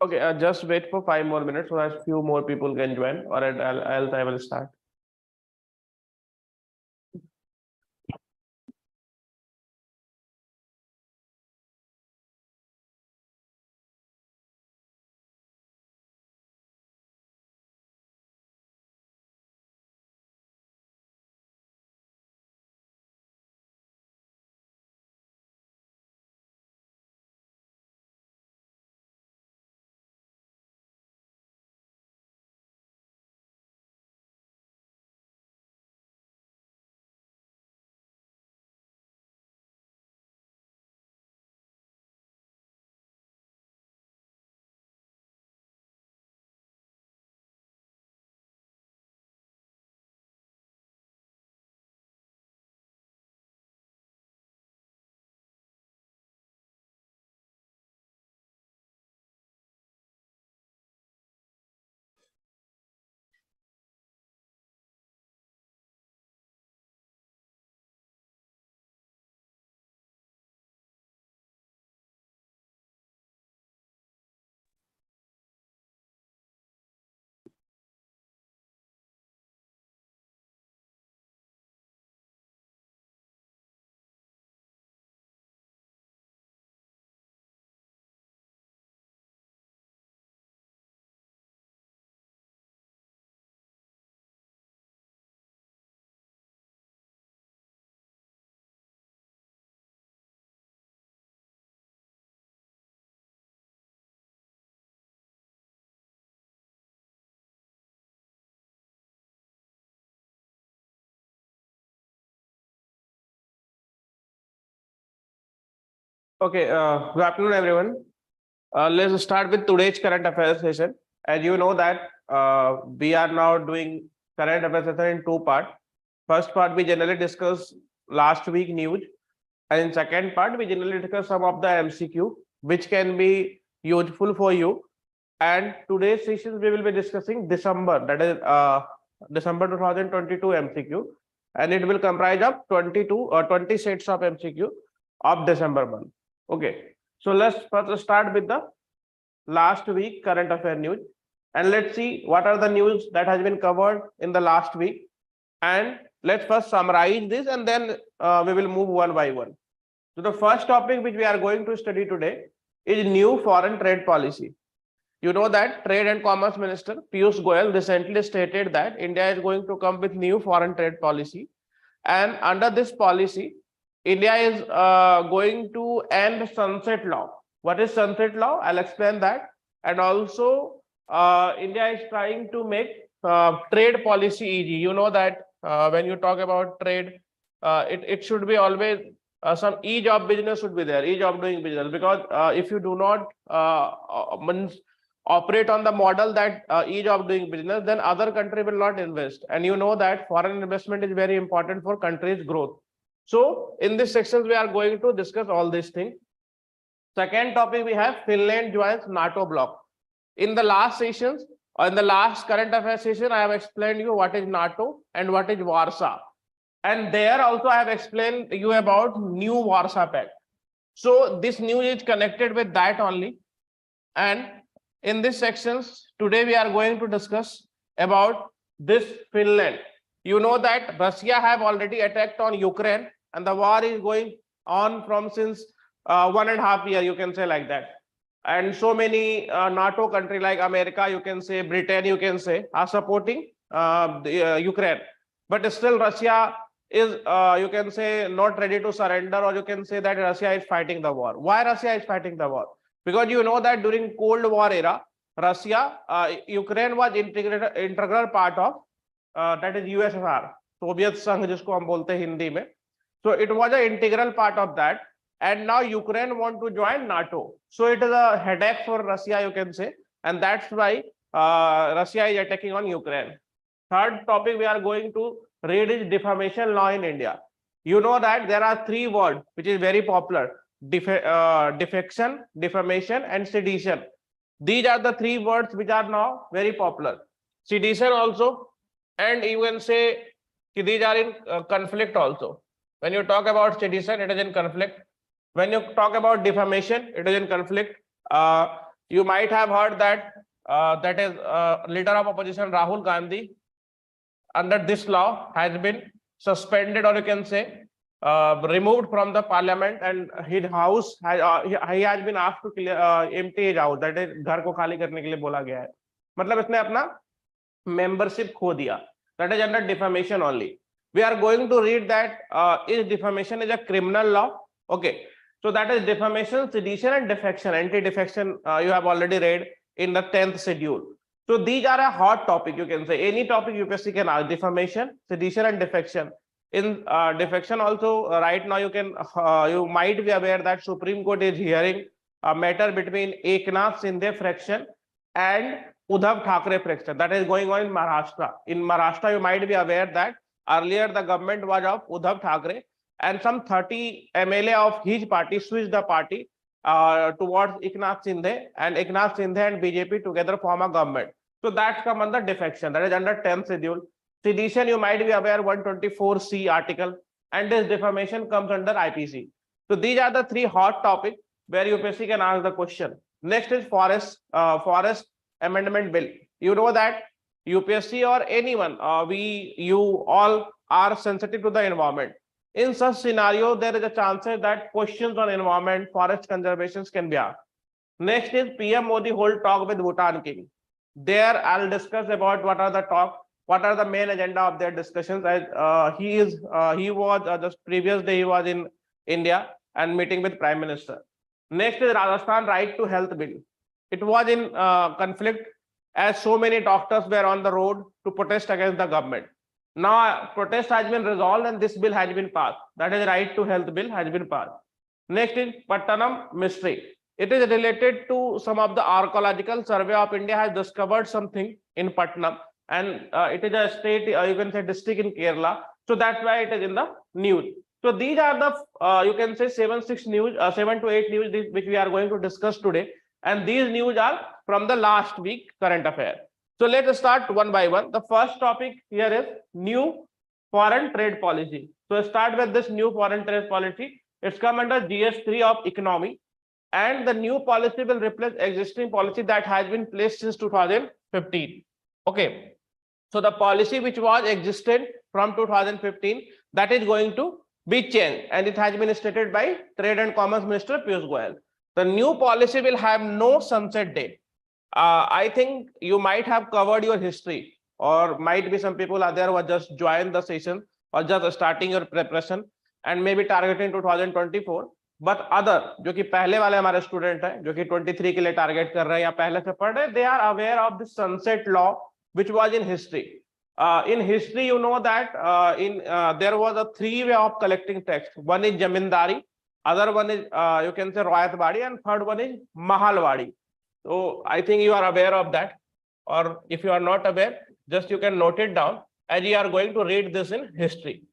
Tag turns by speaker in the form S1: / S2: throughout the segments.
S1: Okay, just wait for 5 more minutes so that few more people can join, or else I will start. Okay, good afternoon, everyone. Let's start with today's current affairs session. As you know that we are now doing current affairs session in two parts. First part, we generally discuss last week news, and in second part, we generally discuss some of the MCQ which can be useful for you. And today's session we will be discussing December, that is December 2022 MCQ, and it will comprise of 22 or 20 sets of MCQ of December month. Okay, so let's first start with the last week current affair news, and let's see what are the news that has been covered in the last week. And let's first summarize this, and then we will move one by one. So the first topic which we are going to study today is new foreign trade policy. You know that Trade and Commerce Minister Piyush Goyal recently stated that India is going to come with new foreign trade policy, and under this policy, India is going to end sunset law. What is sunset law? I'll explain that. And also, India is trying to make trade policy easy. You know that when you talk about trade, it should be always some ease of business should be there, ease of doing business. Because if you do not operate on the model that ease of doing business, then other country will not invest. And you know that foreign investment is very important for country's growth. So in this section, we are going to discuss all these things. Second topic, we have Finland joins NATO bloc. In the last sessions, or in the last current affairs session, I have explained you what is NATO and what is Warsaw. And there also I have explained you about new Warsaw Pact. So this news is connected with that only. And in this sections, today we are going to discuss about this Finland. You know that Russia have already attacked on Ukraine, and the war is going on from since 1.5 years, you can say like that. And so many NATO country like America, you can say Britain, you can say, are supporting Ukraine. But still Russia is, you can say, not ready to surrender, or you can say that Russia is fighting the war. Why Russia is fighting the war? Because you know that during Cold War era, Russia, Ukraine was integral part of that is USSR, Soviet Sangh जिसको हम बोलते हैं हिंदी में. So it was an integral part of that, and now Ukraine want to join NATO. So it is a headache for Russia, you can say, and that's why Russia is attacking on Ukraine. Third topic we are going to read is defamation law in India. You know that there are three words which is very popular: defection, defamation, and sedition. These are the three words which are now very popular. Sedition also, and you can say these are in conflict also. When you talk about sedition, it is in conflict. When you talk about defamation, it is in conflict. You might have heard that that is leader of opposition Rahul Gandhi under this law has been suspended, or you can say removed from the parliament, and his house has, he has been asked to clear, empty his house, that is घर को खाली करने के लिए बोला गया है, मतलब इसने अपना membership खो दिया. That is under defamation only. We are going to read that is defamation is a criminal law. Okay, so that is defamation, sedition, and defection. Anti-defection you have already read in the 10th schedule. So these are a hot topic. You can say any topic UPSC can ask: defamation, sedition, and defection. In defection also, right now you can you might be aware that Supreme Court is hearing a matter between Eknath Shinde fraction and Uddhav Thackeray fraction that is going on in Maharashtra. In Maharashtra, you might be aware that earlier the government was of Uddhav Thackeray, and some 30 MLA of his party switched the party towards Eknath Shinde, and Eknath Shinde and BJP together form a government. So that's come under defection, that is under 10th schedule. Sedition, you might be aware, 124C article, and this defamation comes under IPC. So these are the three hot topics where UPSC can ask the question. Next is forest amendment bill. You know that UPSC or anyone, you all are sensitive to the environment. In such scenario, there is a chance that questions on environment, forest conservation can be asked. Next is PM Modi hold talk with Bhutan King. There I'll discuss about what are the talk, what are the main agenda of their discussions. He was just previous day he was in India and meeting with Prime Minister. Next is Rajasthan right to health bill. It was in conflict as so many doctors were on the road to protest against the government. Now protest has been resolved and this bill has been passed. That is right to health bill has been passed. Next is Pattanam mystery. It is related to some of the archaeological survey of India has discovered something in Pattanam, and it is a state, you can say district in Kerala. So that's why it is in the news. So these are the you can say 7 to 8 news which we are going to discuss today, and these news are from the last week current affair. So let us start one by one. The first topic here is new foreign trade policy. So start with this new foreign trade policy. It's come under GS3 of economy, and the new policy will replace existing policy that has been placed since 2015. Okay, so the policy which was existed from 2015, that is going to be changed, and it has been stated by Trade and Commerce Minister Piyush Goyal. The new policy will have no sunset date. I think you might have covered your history, or might be some people are there who have just joined the session or just starting your preparation and maybe targeting 2024. But other जो कि पहले वाले हमारे student हैं जो कि 23 के लिए टारगेट कर रहे हैं या पहले से पढ़ रहे हैं, they are aware of the sunset law which was in history. In history, you know that there was a 3 way of collecting tax. One is zamindari, other one is you can say royatwadi, and third one is mahalwadi. So I think you are aware of that, or if you are not aware, just you can note it down as you are going to read this in history.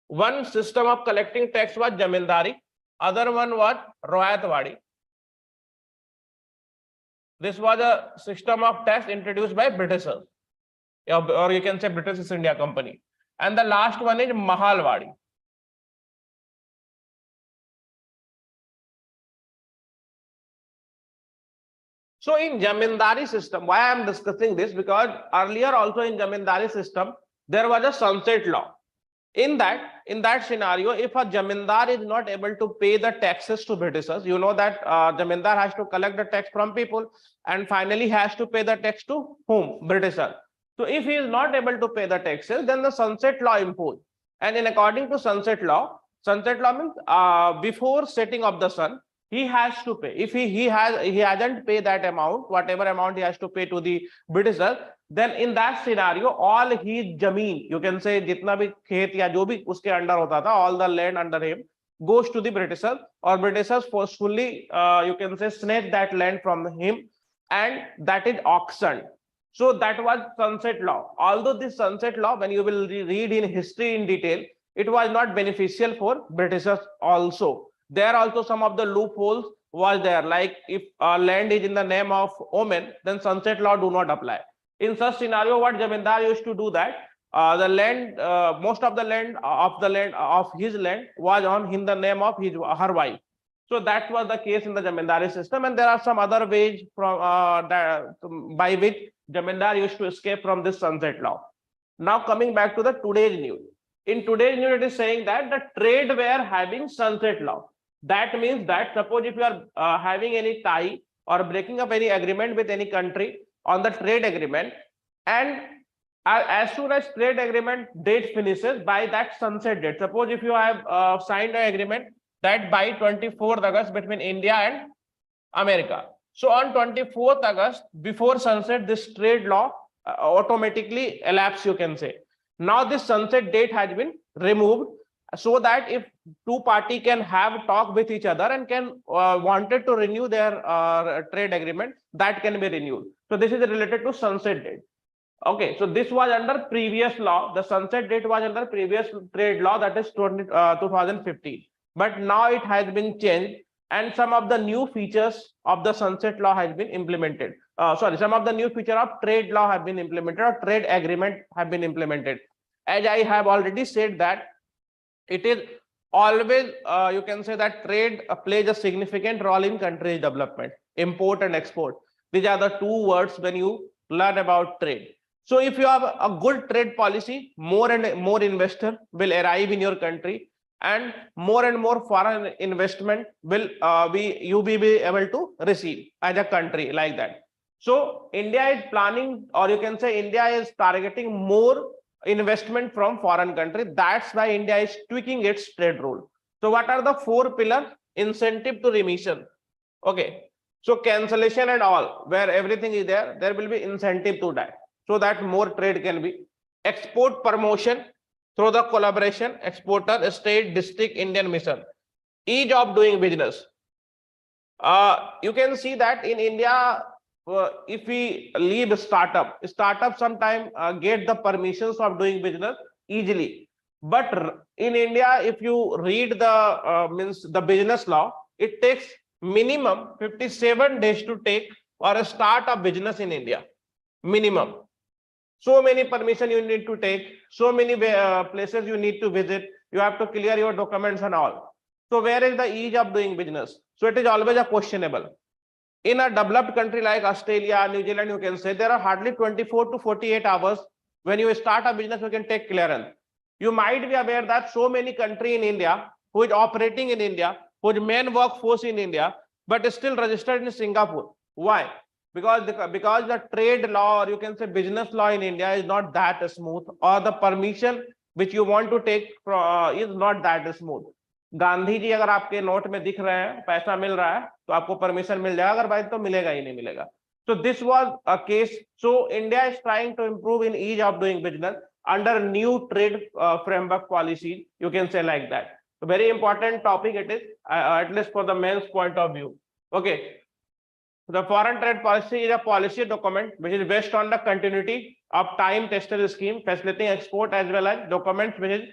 S1: One system of collecting tax was zamindari, other one was royatwadi. This was a system of tax introduced by Britishers, or you can say British East India Company, and the last one is mahalwadi. So in zamindari system, why I am discussing this, because earlier also in zamindari system there was a sunset law. In that scenario, if a zamindar is not able to pay the taxes to Britishers, you know that zamindar has to collect the tax from people and finally has to pay the tax to whom? Britishers. So if he is not able to pay the taxes, then the sunset law imposed. And in according to sunset law means before setting of the sun, he has to pay. If he hasn't paid that amount, whatever amount he has to pay to the Britishers, then in that scenario, all his jameen, you can say jitna bhi khet ya jo bhi uske under hota tha, all the land under him goes to the Britishers, or Britishers forcefully you can say snatch that land from him, and that is auctioned. So that was sunset law. Although this sunset law, when you will read in history in detail, it was not beneficial for Britishers also. There also some of the loopholes was there, like if land is in the name of Oman, then sunset law do not apply. In such scenario, what zamindar used to do that the land, most of the land of his land was on in the name of her wife. So that was the case in the zamindari system, and there are some other ways from by which zamindar used to escape from this sunset law. Now coming back to the today's news. In today's news, it is saying that the trade were having sunset law. That means that suppose if you are having any tie or breaking up any agreement with any country on the trade agreement, and as soon as trade agreement date finishes, by that sunset date, suppose if you have signed an agreement that by 24th August between India and America. So on 24th August, before sunset, this trade law automatically elapse, you can say. Now this sunset date has been removed, so that if two party can have talk with each other and can wanted to renew their trade agreement, that can be renewed. So this is related to sunset date. Okay, so this was under previous law. The sunset date was under previous trade law, that is 2015. But now it has been changed, and some of the new features of the sunset law has been implemented. Some of the new feature of trade law have been implemented, or trade agreement have been implemented. As I have already said that it is always, you can say that trade plays a significant role in country's development, import and export. These are the two words when you learn about trade. So if you have a good trade policy, more and more investor will arrive in your country, and more foreign investment will you be able to receive as a country, like that. So India is planning, or you can say India is targeting more investment from foreign country. That's why India is tweaking its trade rule. So what are the four pillars? Incentive to remission. Okay, so cancellation and all, where everything is there, there will be incentive to that, so that more trade can be. Export promotion through the collaboration, exporter, state, district, Indian mission. Ease of doing business. You can see that in India, if we leave startup sometime get the permissions of doing business easily. But in India, if you read the business law, it takes minimum 57 days to take or start a business in India. Minimum. So many permission you need to take, so many places you need to visit, you have to clear your documents and all. So where is the ease of doing business? So it is always a questionable. In a developed country like Australia, New Zealand, you can say there are hardly 24 to 48 hours. When you start a business, you can take clearance. You might be aware that so many countries in India who is operating in India, whose main workforce in India, but still registered in Singapore. Why? Because the trade law, or you can say business law in India is not that smooth, or the permission which you want to take is not that smooth. Gandhi ji अगर आपके note में दिख रहे हैं, पैसा मिल रहा है, तो आपको परमिशन मिल जाएगा, अगर भाई तो मिलेगा ही नहीं मिलेगा. So this was a case. So India is trying to improve in ease of doing business under new trade framework policies, you can say like that. So very important topic it is, at least for the men's point of view. Okay. The foreign trade policy is a policy document which is based on the continuity of time-tested scheme, facilitating export as well as documents which is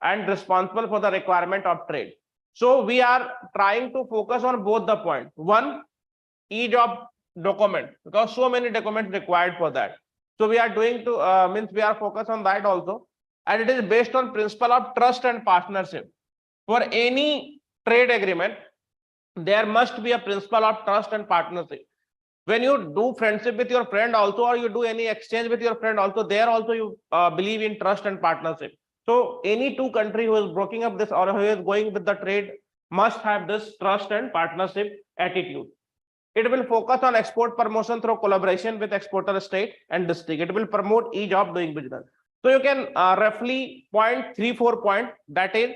S1: and responsible for the requirement of trade. So we are trying to focus on both the points. One, ease of document, because so many documents required for that. So we are doing to means we are focused on that also, and it is based on principle of trust and partnership. For any trade agreement, there must be a principle of trust and partnership. When you do friendship with your friend also, or you do any exchange with your friend also, there also you believe in trust and partnership. So any two country who is breaking up this, or who is going with the trade, must have this trust and partnership attitude. It will focus on export promotion through collaboration with exporter state and district. It will promote ease of doing business. So you can roughly point 3-4 points, that is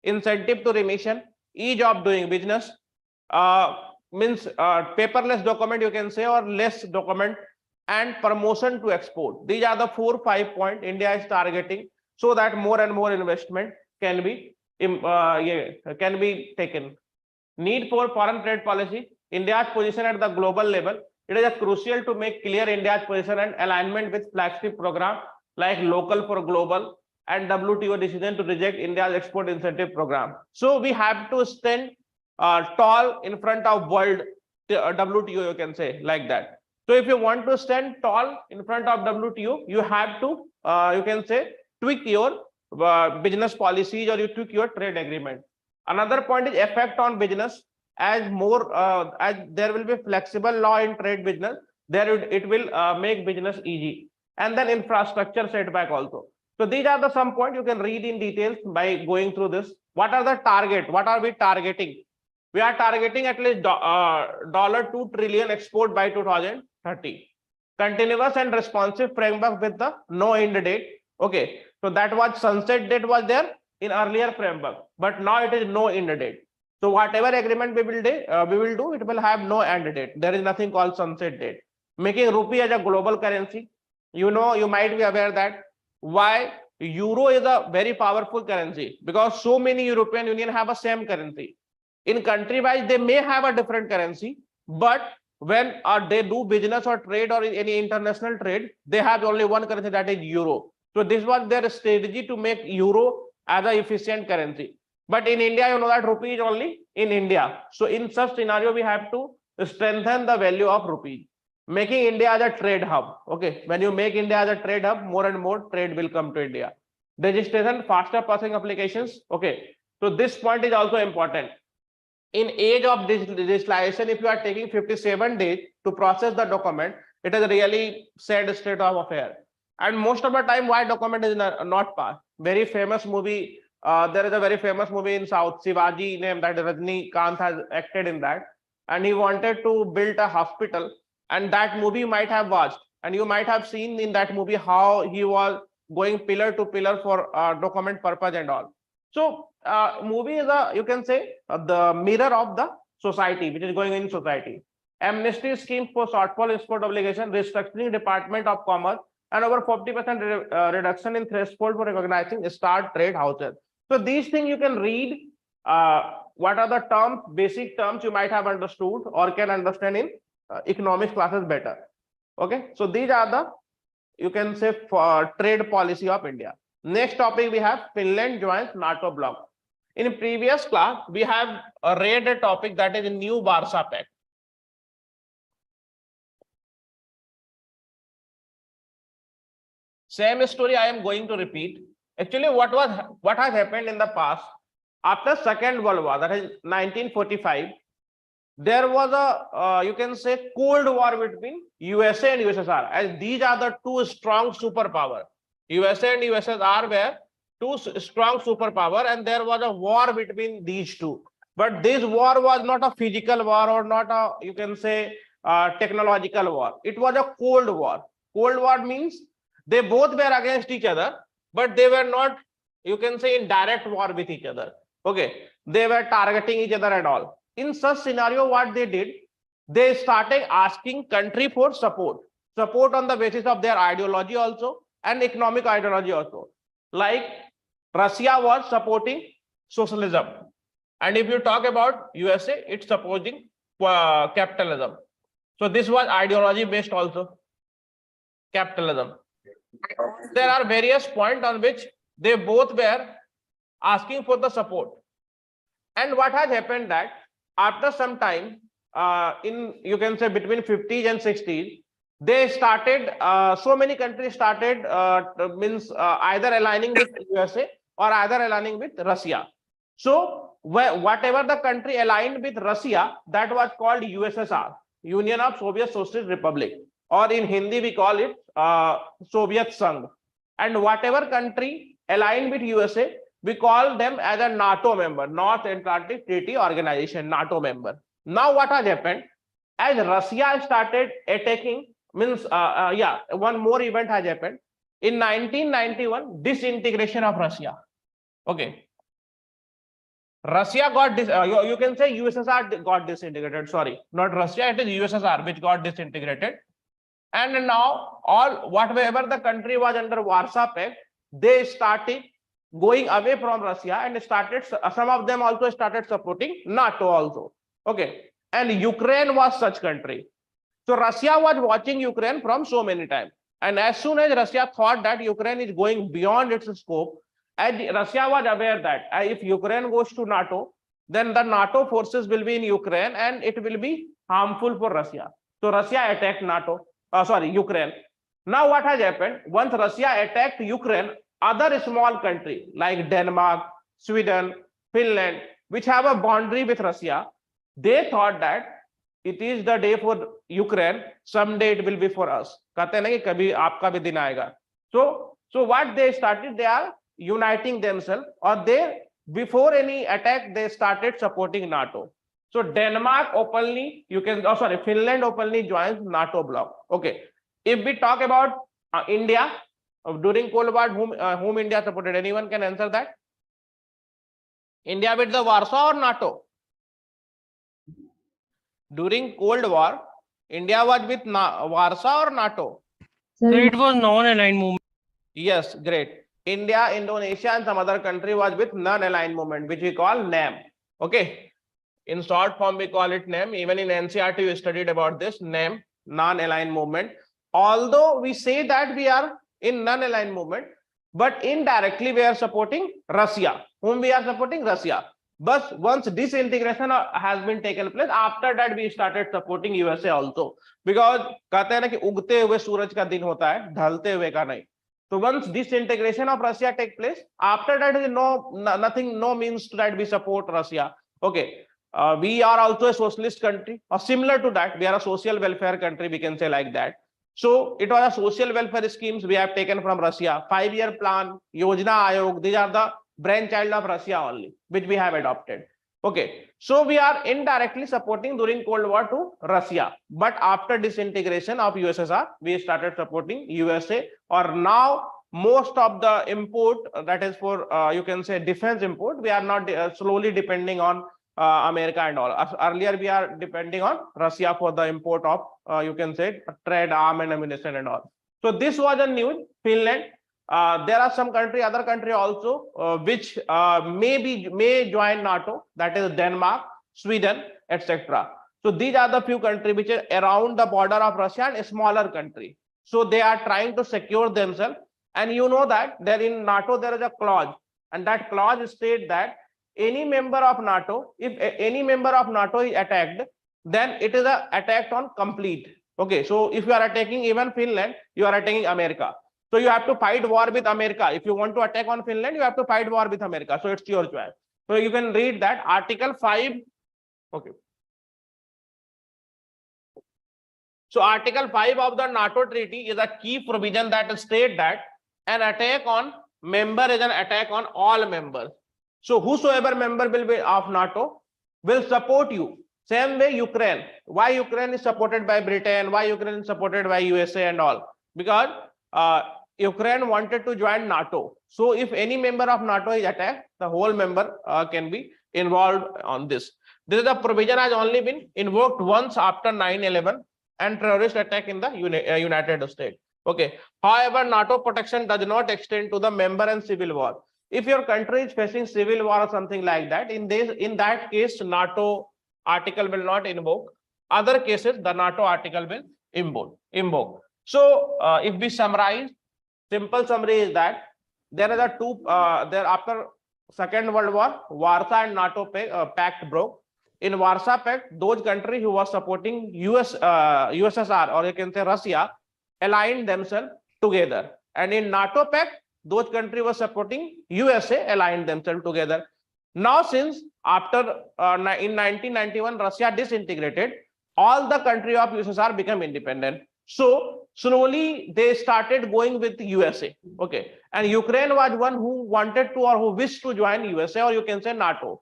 S1: incentive to remission, ease of doing business, means paperless document you can say, or less document, and promotion to export. These are the 4-5 points India is targeting, so that more and more investment can be taken. Need for foreign trade policy. India's position at the global level. It is crucial to make clear India's position and alignment with flagship program like Local for Global and WTO decision to reject India's export incentive program. So we have to stand tall in front of world WTO, you can say like that. So if you want to stand tall in front of WTO, you have to you can say tweak your business policies, or you tweak your trade agreement. Another point is effect on business as more as there will be flexible law in trade business, it will make business easy. And then infrastructure setback also. So these are the some point you can read in details by going through this. What are the target? What are we targeting? We are targeting at least $2 trillion export by 2030. Continuous and responsive framework with the no end date. Okay, so that was sunset date was there in earlier framework, but now it is no end date. So whatever agreement we will do, it will have no end date. There is nothing called sunset date. Making rupee as a global currency. You know, you might be aware that why euro is a very powerful currency, because so many European Union have a same currency. In country wise, they may have a different currency, but when they do business or trade or any international trade, they have only one currency, that is euro. So this was their strategy to make euro as an efficient currency. But in India, you know that rupee is only in India. So in such scenario, we have to strengthen the value of rupee, making India as a trade hub. Okay, when you make India as a trade hub, more and more trade will come to India. Registration, faster processing applications. Okay, so this point is also important. In age of digitalization, if you are taking 57 days to process the document, it is a really sad state of affair. And most of the time, why document is not passed? Very famous movie. There is a very famous movie in South, Shivaji name, that Rajnikant has acted in that, and he wanted to build a hospital, and that movie you might have watched, and you might have seen in that movie how he was going pillar to pillar for document purpose and all. So movie is a, you can say, the mirror of the society which is going in society. Amnesty scheme for shortfall export obligation, restructuring Department of Commerce, and over 40% reduction in threshold for recognizing start trade houses. So these things you can read. What are the terms, basic terms you might have understood or can understand in economics classes better. Okay, so these are the, you can say, for trade policy of India. Next topic we have Finland joins NATO bloc. In previous class, we have read a topic that is new Warsaw Pact. Same story I am going to repeat. Actually, what has happened in the past, after Second World War, that is 1945, there was a, you can say, Cold War between USA and USSR, as these are the two strong superpower. USA and USSR were two strong superpower, and there was a war between these two. But this war was not a physical war or not a, you can say, technological war. It was a Cold War. Cold War means they both were against each other, but they were not, you can say, in direct war with each other. Okay, they were targeting each other and all. In such scenario, what they did, they started asking country for support on the basis of their ideology also and economic ideology also. Like Russia was supporting socialism, and if you talk about USA, it's supporting capitalism. So this was ideology based also, capitalism. There are various points on which they both were asking for the support. And what has happened that after some time, in, you can say, between 50s and 60s, they started, so many countries started either aligning with USA or either aligning with Russia. So whatever the country aligned with Russia, that was called USSR, Union of Soviet Socialist Republic, or in Hindi we call it Soviet Sangh. And whatever country aligned with USA, we call them as a NATO member, North Atlantic Treaty Organization, NATO member. Now what has happened, as Russia started attacking, means one more event has happened in 1991, disintegration of Russia. Okay, Russia got you can say USSR got disintegrated. Sorry, not Russia, it is USSR which got disintegrated. And now whatever the country was under Warsaw Pact, they started going away from Russia and started, some of them also started supporting NATO also. Okay, and Ukraine was such country. So Russia was watching Ukraine from so many times, and as soon as Russia thought that Ukraine is going beyond its scope, and Russia was aware that if Ukraine goes to NATO, then the NATO forces will be in Ukraine and it will be harmful for Russia. So Russia attacked Ukraine. Now what has happened, once Russia attacked Ukraine, other small countries like Denmark, Sweden, Finland, which have a boundary with Russia, they thought that it is the day for Ukraine, someday it will be for us. कहते हैं ना कि कभी आपका भी दिन आएगा. So what they started, they are uniting themselves, or they, before any attack, they started supporting NATO. So Denmark openly, Finland openly joins NATO bloc. Okay. If we talk about India, during Cold War, whom India supported? Anyone can answer that? India with the Warsaw or NATO? During Cold War, India was with Warsaw or NATO?
S2: So it was non-aligned movement.
S1: Yes, great. India, Indonesia, and some other country was with non-aligned movement, which we call NAM. Okay. In short form, we call it NAM. Even in NCERT, we studied about this NAM, non-aligned movement. Although we say that we are in non-aligned movement, but indirectly we are supporting Russia. Whom we are supporting? Russia. But once disintegration has been taken place, after that we started supporting USA also. Because कहते हैं ना कि उगते हुए सूरज का दिन होता है, ढलते हुए का नहीं. So once disintegration of Russia take place, after that is no means that we support Russia. Okay. We are also a socialist country, or similar to that, we are a social welfare country, we can say like that. So it was a social welfare schemes we have taken from Russia. 5-year plan, Yojana Ayog, these are the brainchild of Russia only, which we have adopted. Okay, so we are indirectly supporting during Cold War to Russia, but after disintegration of USSR, we started supporting USA. Or now most of the import, that is for you can say defense import, we are not slowly depending on America and all. Earlier we are depending on Russia for the import of you can say trade, arm and ammunition and all. So this was a news. Finland. There are some other country also which may join NATO. That is Denmark, Sweden, etc. So these are the few countries which are around the border of Russia and a smaller country. So they are trying to secure themselves. And you know that there in NATO there is a clause, and that clause states that any member of NATO, if any member of NATO is attacked, then it is an attack on complete. Okay, so if you are attacking even Finland, you are attacking America. So you have to fight war with America. If you want to attack on Finland, you have to fight war with America. So it's your choice. So you can read that Article 5. Okay. So Article 5 of the NATO Treaty is a key provision that states that an attack on member is an attack on all members. So whosoever member will be of NATO will support you. Same way Ukraine. Why Ukraine is supported by Britain? Why Ukraine is supported by USA and all? Because Ukraine wanted to join NATO. So if any member of NATO is attacked, the whole member can be involved on this. This is a provision has only been invoked once after 9/11 and terrorist attack in the United States. Okay. However, NATO protection does not extend to the member and civil war. If your country is facing civil war or something like that, in that case, NATO article will not invoke. Other cases, the NATO article will invoke. So if we summarize, simple summary is that there are there after Second World War, Warsaw and NATO pact broke. In Warsaw Pact, those countries who were supporting USSR, or you can say Russia, aligned themselves together. And in NATO Pact, those countries were supporting USA, aligned themselves together. Now, since after in 1991, Russia disintegrated, all the countries of USSR become independent. So slowly they started going with USA. Okay. And Ukraine was one who wanted to, or who wished to join USA, or you can say NATO.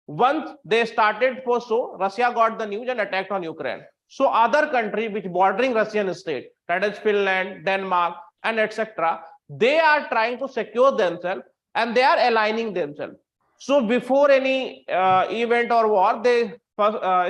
S1: Once they started for so, Russia got the news and attacked on Ukraine. So other countries which bordering Russian state, that is Finland, Denmark, and etc., they are trying to secure themselves and they are aligning themselves. So before any event or war, they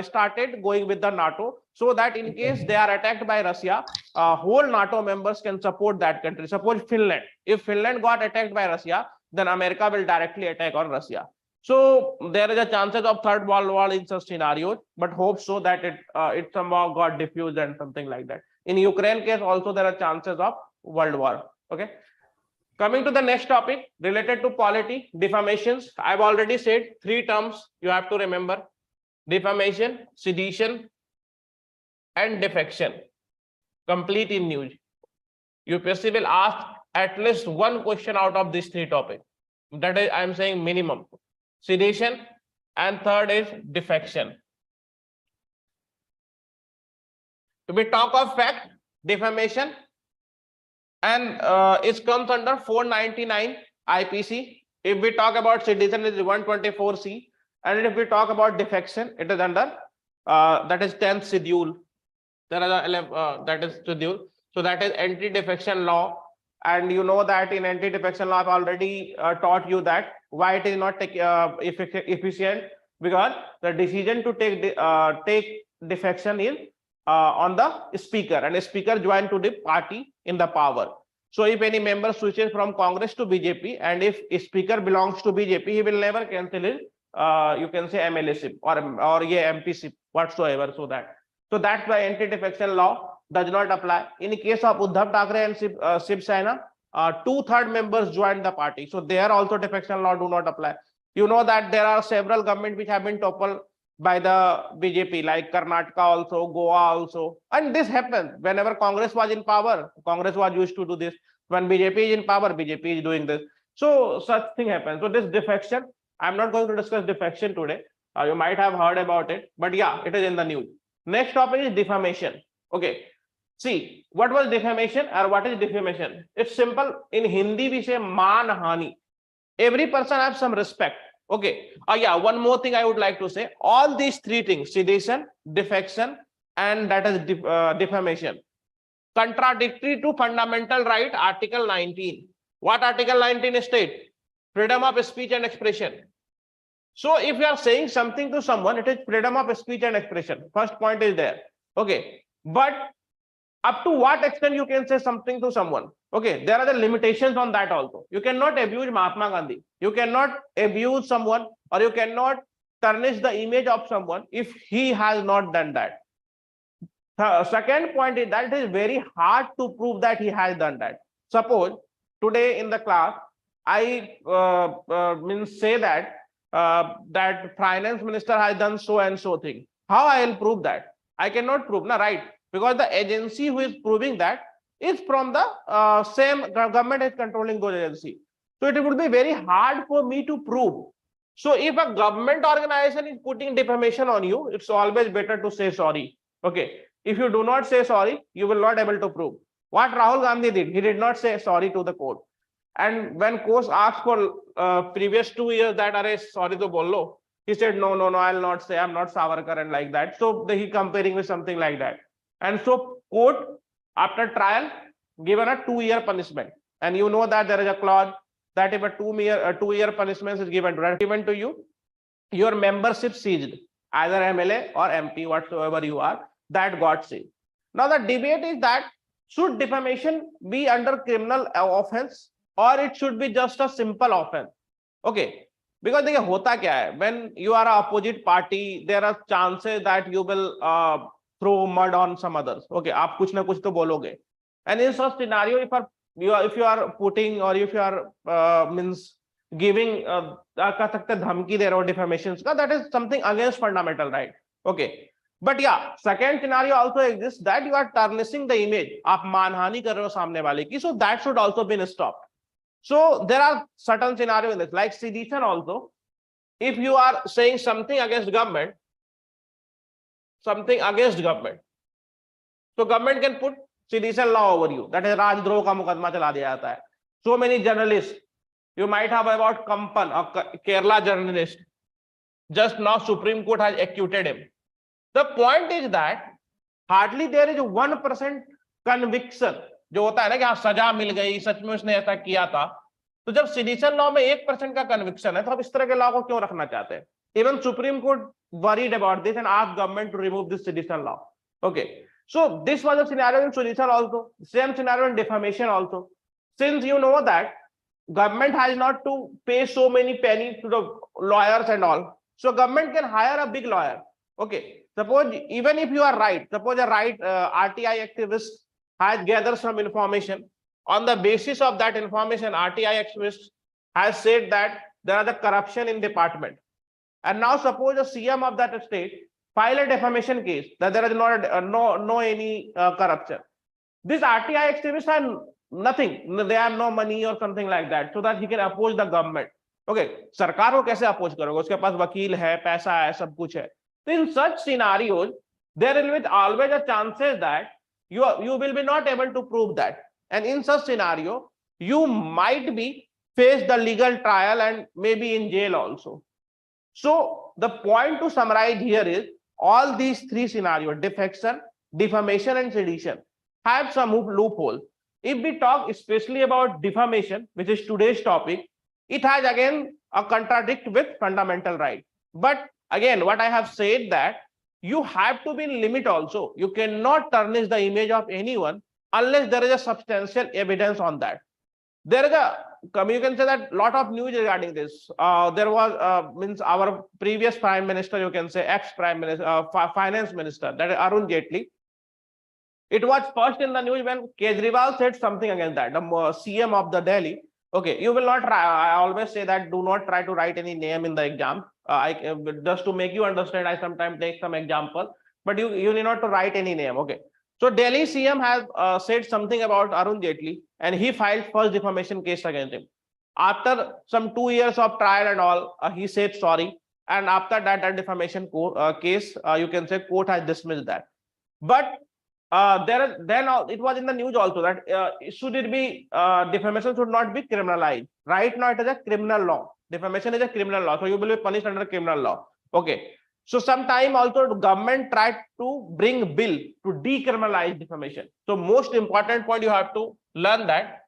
S1: started going with the NATO, so that in case they are attacked by Russia, whole NATO members can support that country. Suppose Finland. If Finland got attacked by Russia, then America will directly attack on Russia. So there is a chances of third world war in such scenarios, but hope so that it somehow got diffused and something like that. In Ukraine case also there are chances of world war. Okay. Coming to the next topic related to polity, defamations. I've already said 3 terms you have to remember: defamation, sedition, and defection. Complete in news. UPSC will ask at least one question out of these 3 topics. That is, I'm saying minimum. Sedition, and third is defection. If we talk of fact, defamation, and it comes under 499 IPC. If we talk about citizen, it is 124C, and if we talk about defection, it is under that is 10th schedule. There are that is schedule. So that is anti-defection law, and you know that in anti-defection law, I've already taught you that why it is not efficient, because the decision to take defection is on the speaker, and a speaker joined to the party in the power. So if any member switches from Congress to BJP, and if a speaker belongs to BJP, he will never cancel his you can say MLA-ship or MP-ship whatsoever. So that's why anti-defection law does not apply. In case of Uddhav Thackeray and Shiv Sena, 2/3 members joined the party, so there also defection law do not apply. You know that there are several governments which have been toppled by the BJP, like Karnataka also, Goa also, and this happens whenever Congress was in power. Congress was used to do this. When BJP is in power, BJP is doing this. So such thing happens. So this defection, I'm not going to discuss defection today. You might have heard about it, but yeah, it is in the news. Next topic is defamation. Okay, see, what was defamation or what is defamation? It's simple. In Hindi we say मान हानि. Every person has some respect. Okay. Yeah, one more thing I would like to say. All these three things, sedition, defection, and that is defamation, contradictory to fundamental right, Article 19. What Article 19 state? Freedom of speech and expression. So if you are saying something to someone, it is freedom of speech and expression. First point is there. Okay. But up to what extent you can say something to someone? Okay, there are the limitations on that also. You cannot abuse Mahatma Gandhi. You cannot abuse someone, or you cannot tarnish the image of someone if he has not done that. Second point is that it is very hard to prove that he has done that. Suppose today in the class, I say that that finance minister has done so and so thing. How I will prove that? I cannot prove, right? Because the agency who is proving that is from the same government is controlling those agency. So it would be very hard for me to prove. So if a government organization is putting defamation on you, it's always better to say sorry. Okay. If you do not say sorry, you will not able to prove. What Rahul Gandhi did, he did not say sorry to the court. And when court asked for previous 2 years that are sorry to bolo, he said no, I'll not say, I'm not Savarkar and like that. So he comparing with something like that. And so court after trial given a 2-year punishment. And you know that there is a clause that if a 2-year punishment is given to you, your membership seized, either MLA or MP, whatsoever you are, that got seized. Now the debate is that should defamation be under criminal offense or it should be just a simple offense? Okay, because hota kya hai? When you are an opposite party, there are chances that you will throw mud on some others. Okay, aap kuch na kuch to bologe. And in such scenario, if you are putting or if you are means giving dhamki there or defamations, that is something against fundamental right. Okay, but yeah, second scenario also exists that you are tarnishing the image. Aap manhani kar rahe ho samne wale ki, so that should also be stopped. So there are certain scenarios in this, like sedition also. If you are saying something against government, so government can put sedition law over you. That is Rajdroh ka mukadma chala diya jata hai. So many journalists, you might have about Kampan, a Kerala journalist. Just now Supreme Court has acquitted him. The point is that hardly there is 1% conviction. जो होता है ना कि हाँ सजा मिल गई, सच में उसने ऐसा किया था. तो जब सेडिशन लॉ में 1% का कन्विक्शन है, तो आप इस तरह के लॉ को क्यों रखना चाहते हैं? Even Supreme Court worried about this and asked government to remove this sedition law. Okay, so this was a scenario in sedition also. Same scenario in defamation also. Since you know that government has not to pay so many pennies to the lawyers and all, so government can hire a big lawyer. Okay, suppose even if you are right, suppose a right RTI activist has gathered some information. On the basis of that information, RTI activist has said that there are the corruption in department. And now suppose a CM of that state file a defamation case that there is no any corruption. This RTI activist has nothing. They have no money or something like that, so that he can oppose the government. Okay, सरकार को कैसे oppose करोगे? उसके पास वकील है, पैसा है, सब कुछ है. So in such scenarios, there will be always a chances that you will be not able to prove that, and in such scenario you might be face the legal trial and maybe in jail also. So the point to summarize here is all these three scenarios, defection, defamation and sedition, have some loophole. If we talk especially about defamation, which is today's topic, it has again a contradict with fundamental right. But again, what I have said that you have to be in limit also. You cannot tarnish the image of anyone unless there is a substantial evidence on that. There is a, you can say that lot of news regarding this. There was means our previous prime minister, you can say ex-prime minister, finance minister, that is Arun Jaitley. It was first in the news when Kejriwal said something against that, the CM of the Delhi. Okay, you will not try. I always say that do not try to write any name in the exam. Just to make you understand, I sometimes take some example, but you need not to write any name. Okay. So Delhi CM has said something about Arun Jaitley, and he filed first defamation case against him. After some 2 years of trial and all, he said sorry, and after that, that defamation case, you can say court has dismissed that. But it was in the news also that should it be defamation should not be criminalized. Right now, it is a criminal law. Defamation is a criminal law, so you will be punished under criminal law. Okay. So sometime also the government tried to bring bill to decriminalize defamation. So most important point you have to learn that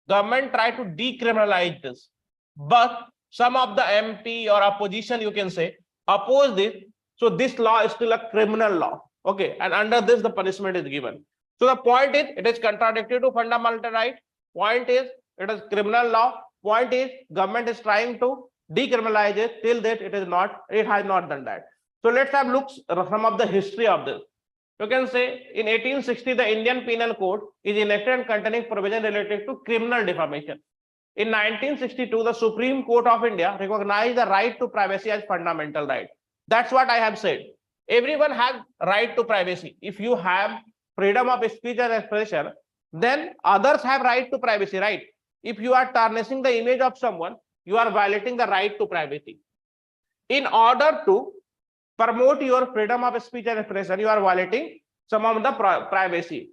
S1: government tried to decriminalize this, but some of the MP or opposition, you can say, oppose this. So this law is still a criminal law. Okay, and under this the punishment is given. So the point is it is contradictory to fundamental right. Point is it is criminal law. Point is government is trying to decriminalize it. Till that it is not, it has not done that. So let's have look some of the history of this. You can say in 1860 the Indian Penal Code is enacted and containing provision related to criminal defamation. In 1962 the Supreme Court of India recognized the right to privacy as fundamental right. That's what I have said. Everyone has right to privacy. If you have freedom of speech and expression, then others have right to privacy, right? If you are tarnishing the image of someone, you are violating the right to privacy. In order to promote your freedom of speech and expression, you are violating some of the privacy.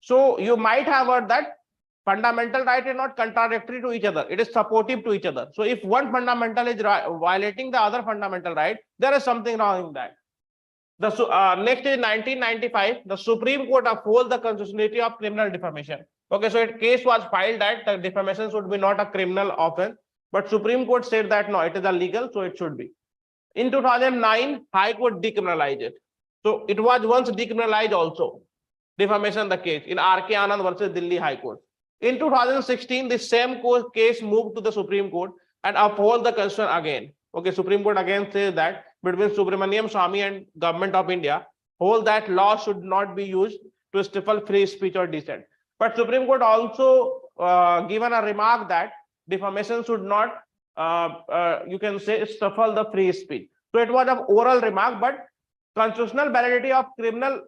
S1: So you might have heard that fundamental right is not contradictory to each other. It is supportive to each other. So if one fundamental is violating the other fundamental right, there is something wrong in that. The next is 1995, the Supreme Court upholds the constitutionality of criminal defamation. Okay, so a case was filed that the defamation should be not a criminal offense, but Supreme Court said that no, it is illegal, so it should be. In 2009, High Court decriminalized it. So it was once decriminalized also, defamation the case in R.K. Anand versus Delhi High Court. In 2016, the same case moved to the Supreme Court and uphold the constitution again. Okay, Supreme Court again says that between Subramaniam Swamy and Government of India, hold that law should not be used to stifle free speech or dissent. But Supreme Court also given a remark that defamation should not, you can say, stifle the free speech. So it was an oral remark, but constitutional validity of criminal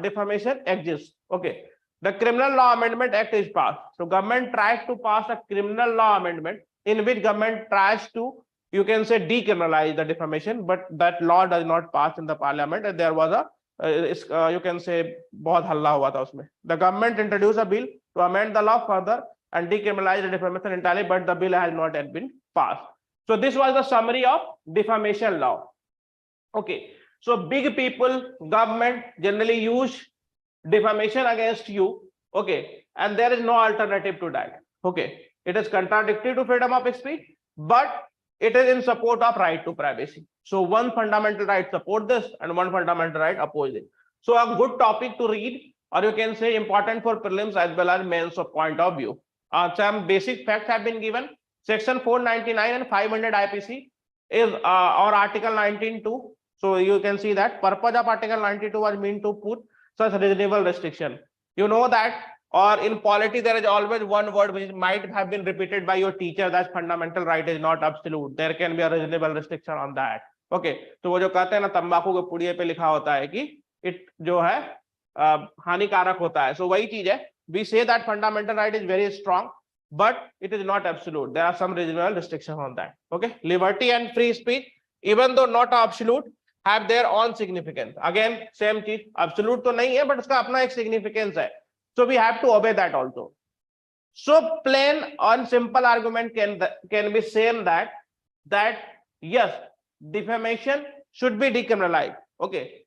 S1: defamation exists. Okay, the Criminal Law Amendment Act is passed. So government tries to pass a criminal law amendment in which government tries to, you can say, decriminalize the defamation, but that law does not pass in the parliament, and there was a you can say bahut halla hua tha usme. The government introduced a bill to amend the law further and decriminalize the defamation entirely, but the bill has not yet been passed. So this was the summary of defamation law. Okay, so big people, government generally use defamation against you. Okay, and there is no alternative to that. Okay, it is contradictory to freedom of speech, but it is in support of right to privacy. So one fundamental right support this and one fundamental right oppose it. So a good topic to read, or you can say important for prelims as well as mains of point of view. Some basic facts have been given. Section 499 and 500 IPC is or Article 19(2). So you can see that purpose of Article 92 was meant to put such reasonable restriction. You know that, or in polity there is always one word which might have been repeated by your teacher, that fundamental right is not absolute. There can be a reasonable restriction on that. Okay, तो वो जो कहते हैं ना तंबाकू के पुड़िये पे लिखा होता है कि it जो है हानिकारक होता है. So वही चीज है. We say that fundamental right is very strong, but it is not absolute. There are some reasonable restrictions on that. Okay, liberty and free speech, even though not absolute, have their own significance. Again, same चीज, absolute तो नहीं है, but उसका अपना एक significance है. So we have to obey that also. So plain and simple argument can be same that yes, defamation should be decriminalized. Okay,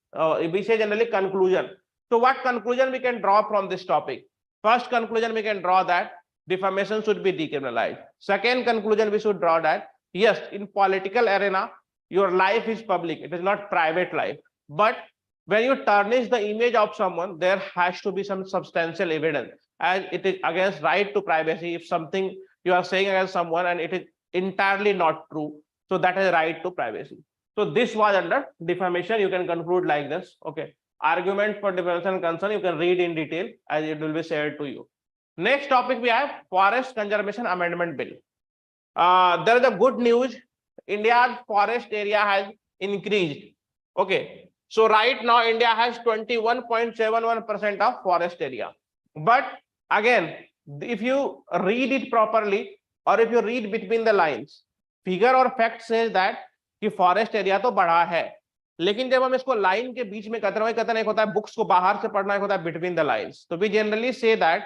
S1: we say generally conclusion. So what conclusion we can draw from this topic? First conclusion we can draw that defamation should be decriminalized. Second conclusion we should draw that yes, in political arena your life is public, it is not private life. But when you tarnish the image of someone, there has to be some substantial evidence, as it is against right to privacy. If something you are saying against someone and it is entirely not true, so that is right to privacy. So this was under defamation. You can conclude like this. Okay, argument for defamation concern you can read in detail as it will be shared to you. Next topic we have Forest Conservation Amendment Bill. There is a good news. India's forest area has increased. Okay, so right now India has 21.71% of forest area. But again, if you read it properly or if you read between the lines, figure or fact says that कि forest area तो बढ़ा है, लेकिन जब हम इसको line के बीच में कहते हैं होता है बुक्स को बाहर से पढ़ना होता है between the lines. तो we generally say that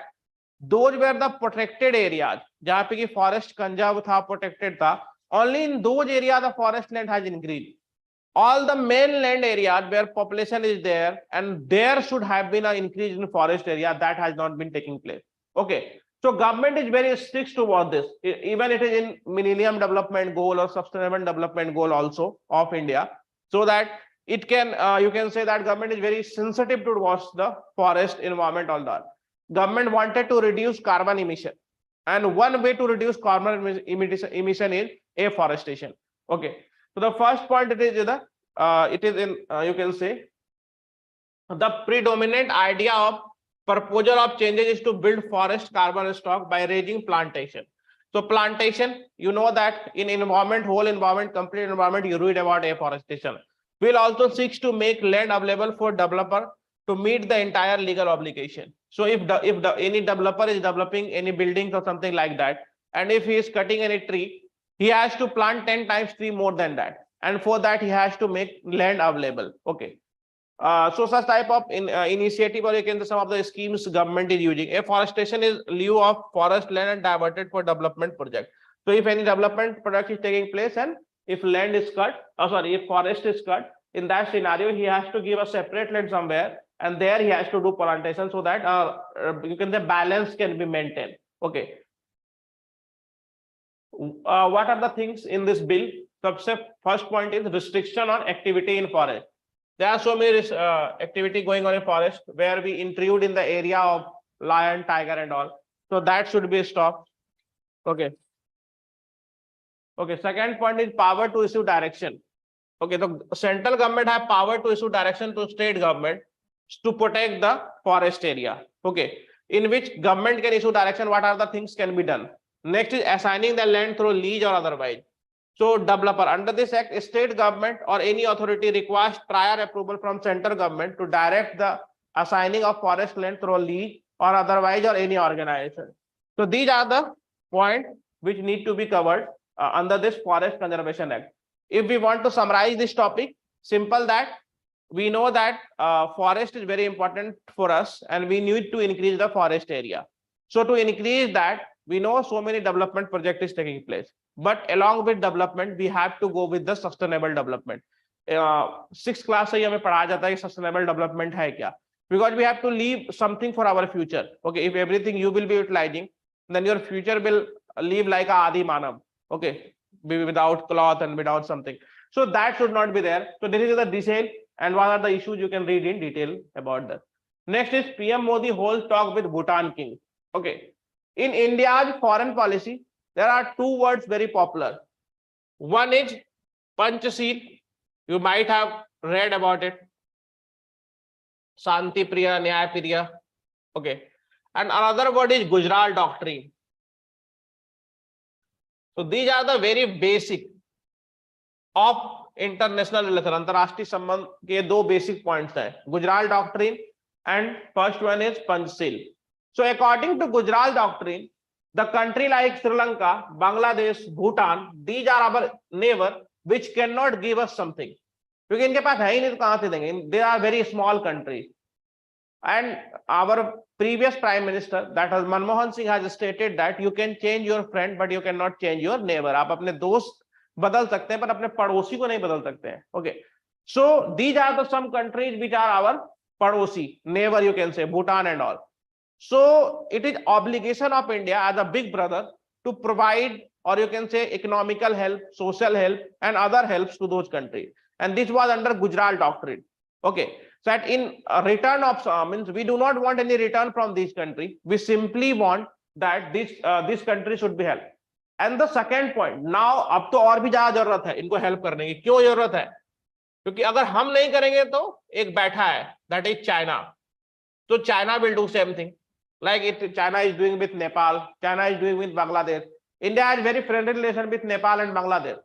S1: those were the protected areas जहाँ पे कि forest conserve था, protected था. Only in those areas the forest land has increased. All the mainland areas where population is there and there should have been an increase in forest area, that has not been taking place. Okay, so government is very strict towards this. Even it is in Millennium Development Goal or Sustainable Development Goal also of India, so that it can you can say that government is very sensitive towards the forest environment. All that government wanted to reduce carbon emission, and one way to reduce carbon emission is afforestation. Okay, so the first point it is in you can say the predominant idea of proposal of changes is to build forest carbon stock by raising plantation. So plantation, you know that in environment, whole environment, complete environment, you read about afforestation. Will also seeks to make land available for developer to meet the entire legal obligation. So if any developer is developing any buildings or something like that, and if he is cutting any tree, he has to plant 10 times tree more than that, and for that he has to make land available. Okay, so such type of initiative, or you can some of the schemes government is using. Afforestation is lieu of forest land and diverted for development project. So if any development project is taking place and if land is cut, if forest is cut, in that scenario he has to give a separate land somewhere, and there he has to do plantation, so that you can say balance can be maintained. Okay, what are the things in this bill? First point is restriction on activity in forest. There are so many activity going on in forest where we intrude in the area of lion, tiger and all, so that should be stopped. Okay, second point is power to issue direction. Okay, the central government have power to issue direction to state government to protect the forest area. Okay, in which government can issue direction, what are the things can be done. Next is assigning the land through lease or otherwise. So developer, under this act, state government or any authority requires prior approval from central government to direct the assigning of forest land through lease or otherwise or any organization. So these are the points which need to be covered under this Forest Conservation Act. If we want to summarize this topic, simple that we know that forest is very important for us and we need to increase the forest area. So to increase that, we know so many development project is taking place, but along with development we have to go with the sustainable development. 6th class से हमें पढ़ाया जाता है कि sustainable development है क्या, because we have to leave something for our future. Okay, if everything you will be utilizing, then your future will live like a adi manav. Okay, without cloth and without something, so that should not be there. So this is the detail and what are the issues you can read in detail about that. Next is PM Modi holds talk with Bhutan king. Okay, in India's foreign policy there are two words very popular. One is Panchasheel, you might have read about it, Shanti Priya, Nyaya Priya. Okay, and another word is Gujarat Doctrine. So these are the very basic of international relation, अंतरराष्ट्रीय संबंध के दो basic points हैं, Gujarat Doctrine and first one is Panchasheel. So according to Gujarat Doctrine, the country like Sri Lanka, Bangladesh, Bhutan, these are our neighbor which cannot give us something. क्योंकि इनके पास है ही नहीं तो कहां से देंगे, they are very small country. And our previous prime minister, that was Manmohan Singh, has stated that you can change your friend but you cannot change your neighbor. आप अपने दोस्त बदल सकते हैं पर अपने पड़ोसी को नहीं बदल सकते हैं. Okay, so these are the some countries which are our पड़ोसी, neighbor you can say, Bhutan and all. So it is obligation of India as a big brother to provide, or you can say, economical help, social help and other helps to those countries. And this was under Gujarat Doctrine. Okay, so that in return of means we do not want any return from this country. We simply want that this country should be helped. And the second point, now अब तो और भी ज्यादा जरूरत है इनको help करने की. क्यों जरूरत है? क्योंकि अगर हम नहीं करेंगे तो एक बैठा है, that is China. So China will do same thing. Like China is doing with Nepal, China is doing with Bangladesh. India has very friendly relation with Nepal and Bangladesh.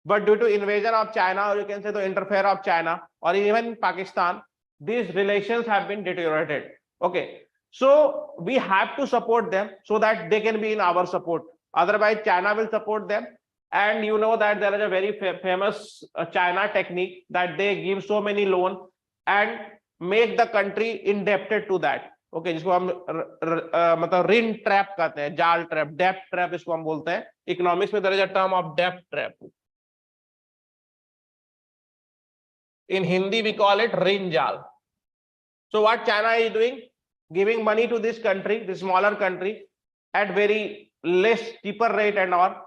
S1: But due to invasion of China, or you can say the interfere of China, or even Pakistan, these relations have been deteriorated. Okay, so we have to support them so that they can be in our support. Otherwise, China will support them. And you know that there is a very famous China technique that they give so many loans and make the country indebted to that. Okay, जिसको हम मतलब ऋण trap कहते हैं, जाल trap, डेप्ट trap इसको हम बोलते हैं. इकोनॉमिक्स में there is a term of डेप्ट trap. In Hindi we call it ऋण जाल. So what China is doing, giving money to this country, this smaller country, at very less cheaper rate and all.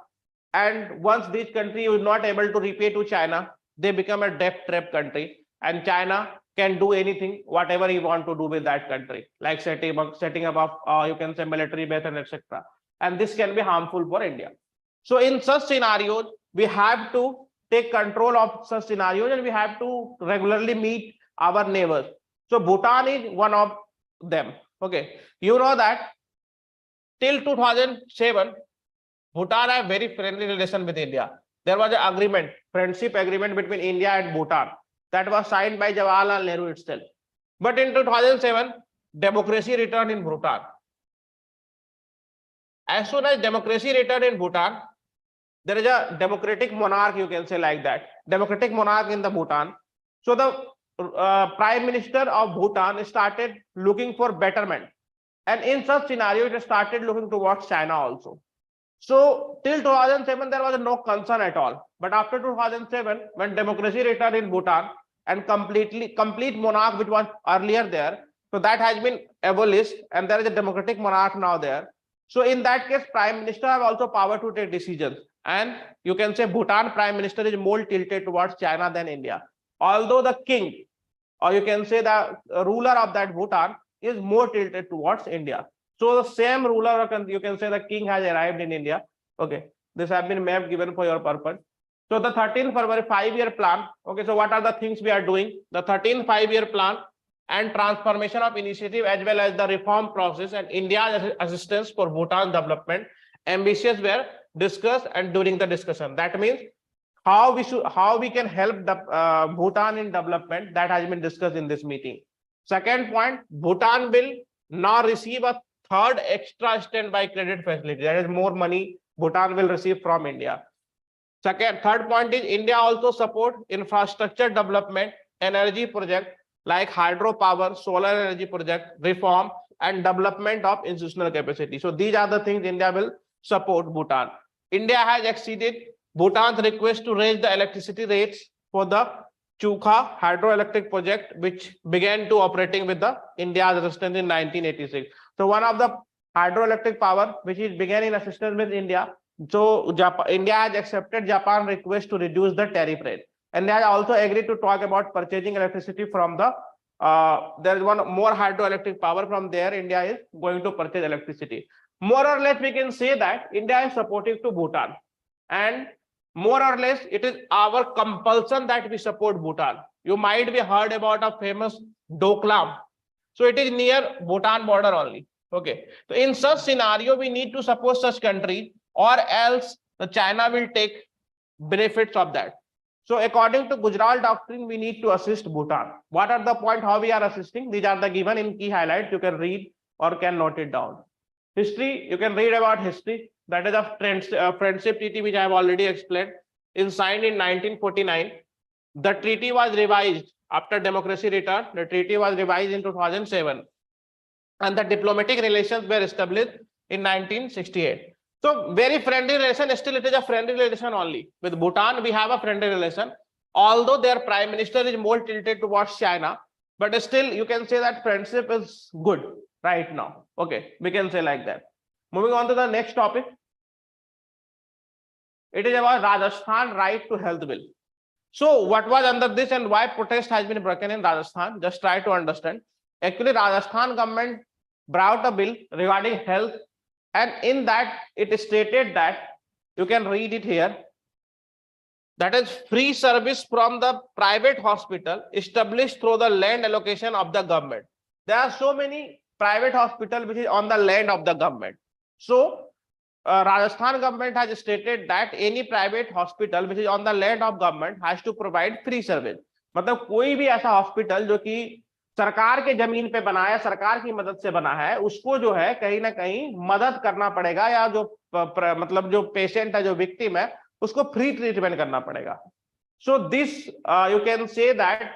S1: And once this country is not able to repay to China, they become a debt trap country, and China can do anything, whatever you want to do with that country, like setting up of you can say military base and etc. And this can be harmful for India. So in such scenarios, we have to take control of such scenarios, and we have to regularly meet our neighbors. So Bhutan is one of them. Okay, you know that till 2007, Bhutan had very friendly relation with India. There was an agreement, friendship agreement between India and Bhutan, that was signed by Jawaharlal Nehru itself. But in 2007, democracy returned in Bhutan. As soon as democracy returned in Bhutan, there is a democratic monarch, you can say like that, democratic monarch in the Bhutan. So the prime minister of Bhutan started looking for betterment, and in such scenario it started looking towards China also. So till 2007 there was no concern at all. But after 2007, when democracy returned in Bhutan and complete monarch which was earlier there, so that has been abolished and there is a democratic monarch now there. So in that case, prime minister have also power to take decisions, and you can say Bhutan prime minister is more tilted towards China than India. Although the king, or you can say the ruler of that Bhutan, is more tilted towards India. So the same ruler, or you can say the king, has arrived in India. Okay, this has been map given for your purpose. So the 13th February 5-year plan. Okay, so what are the things we are doing? The 13th 5-year plan and transformation of initiative, as well as the reform process and India's assistance for Bhutan development, ambitious were discussed. And during the discussion, that means how we can help the Bhutan in development, that has been discussed in this meeting. Second point, Bhutan will now receive a third extra standby credit facility. That is more money Bhutan will receive from India. Third point is India also support infrastructure development, energy project like hydropower, solar energy project, reform and development of institutional capacity. So these are the things India will support Bhutan. India has exceeded Bhutan's request to raise the electricity rates for the Chukha hydroelectric project, which began to operating with the India's assistance in 1986. So one of the hydroelectric power which is began in assistance with India. So India has accepted Japan's request to reduce the tariff rate, and they have also agreed to talk about purchasing electricity from the there is one more hydroelectric power from there. India is going to purchase electricity. More or less we can say that India is supportive to Bhutan, and more or less it is our compulsion that we support Bhutan. You might be heard about a famous Doklam. So it is near Bhutan border only. Okay, so in such scenario we need to support such country, or else the China will take benefits of that. So according to Gujarat doctrine, we need to assist Bhutan. What are the point how we are assisting? These are the given in key highlights. You can read or can note it down. History, you can read about history. That is a friendship treaty which I have already explained. Is signed in 1949. The treaty was revised after democracy returned. The treaty was revised in 2007, and the diplomatic relations were established in 1968. So very friendly relation. Still, it is a friendly relation only. With Bhutan, we have a friendly relation. Although their prime minister is more tilted towards China, but still, you can say that friendship is good right now. Okay, we can say like that. Moving on to the next topic. It is about Rajasthan right to health bill. So what was under this and why protest has been broken in Rajasthan? Just try to understand. Actually, Rajasthan government brought a bill regarding health, and in that it stated that, you can read it here, that is free service from the private hospital established through the land allocation of the government. There are so many private hospitals which is on the land of the government. So Rajasthan government has stated that any private hospital which is on the land of government has to provide free service. मतलब कोई भी ऐसा hospital जो कि सरकार के जमीन पे बना है, सरकार की मदद से बना है, उसको जो है कहीं ना कहीं मदद करना पड़ेगा, या जो मतलब जो पेशेंट है, जो विक्टिम है, उसको फ्री ट्रीटमेंट करना पड़ेगा. So this you can say that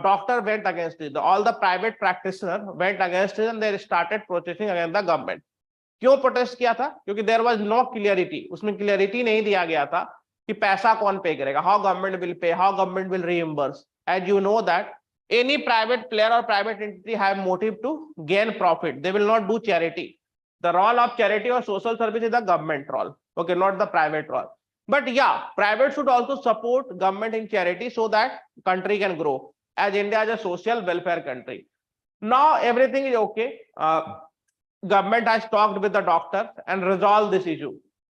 S1: doctor went against it. All the private practitioners went against it and they started protesting against the government. क्यों प्रोटेस्ट किया था? क्योंकि देयर वाज नो क्लियरिटी. उसमें clarity नहीं दिया गया था कि पैसा कौन पे करेगा, how government will pay, how government will reimburse. As you know that any private player or private entity have motive to gain profit. They will not do charity. The role of charity or social service is the government role, okay, not the private role. But yeah, private should also support government in charity so that country can grow, as India is a social welfare country. Now everything is okay. Government has talked with the doctors and resolved this issue.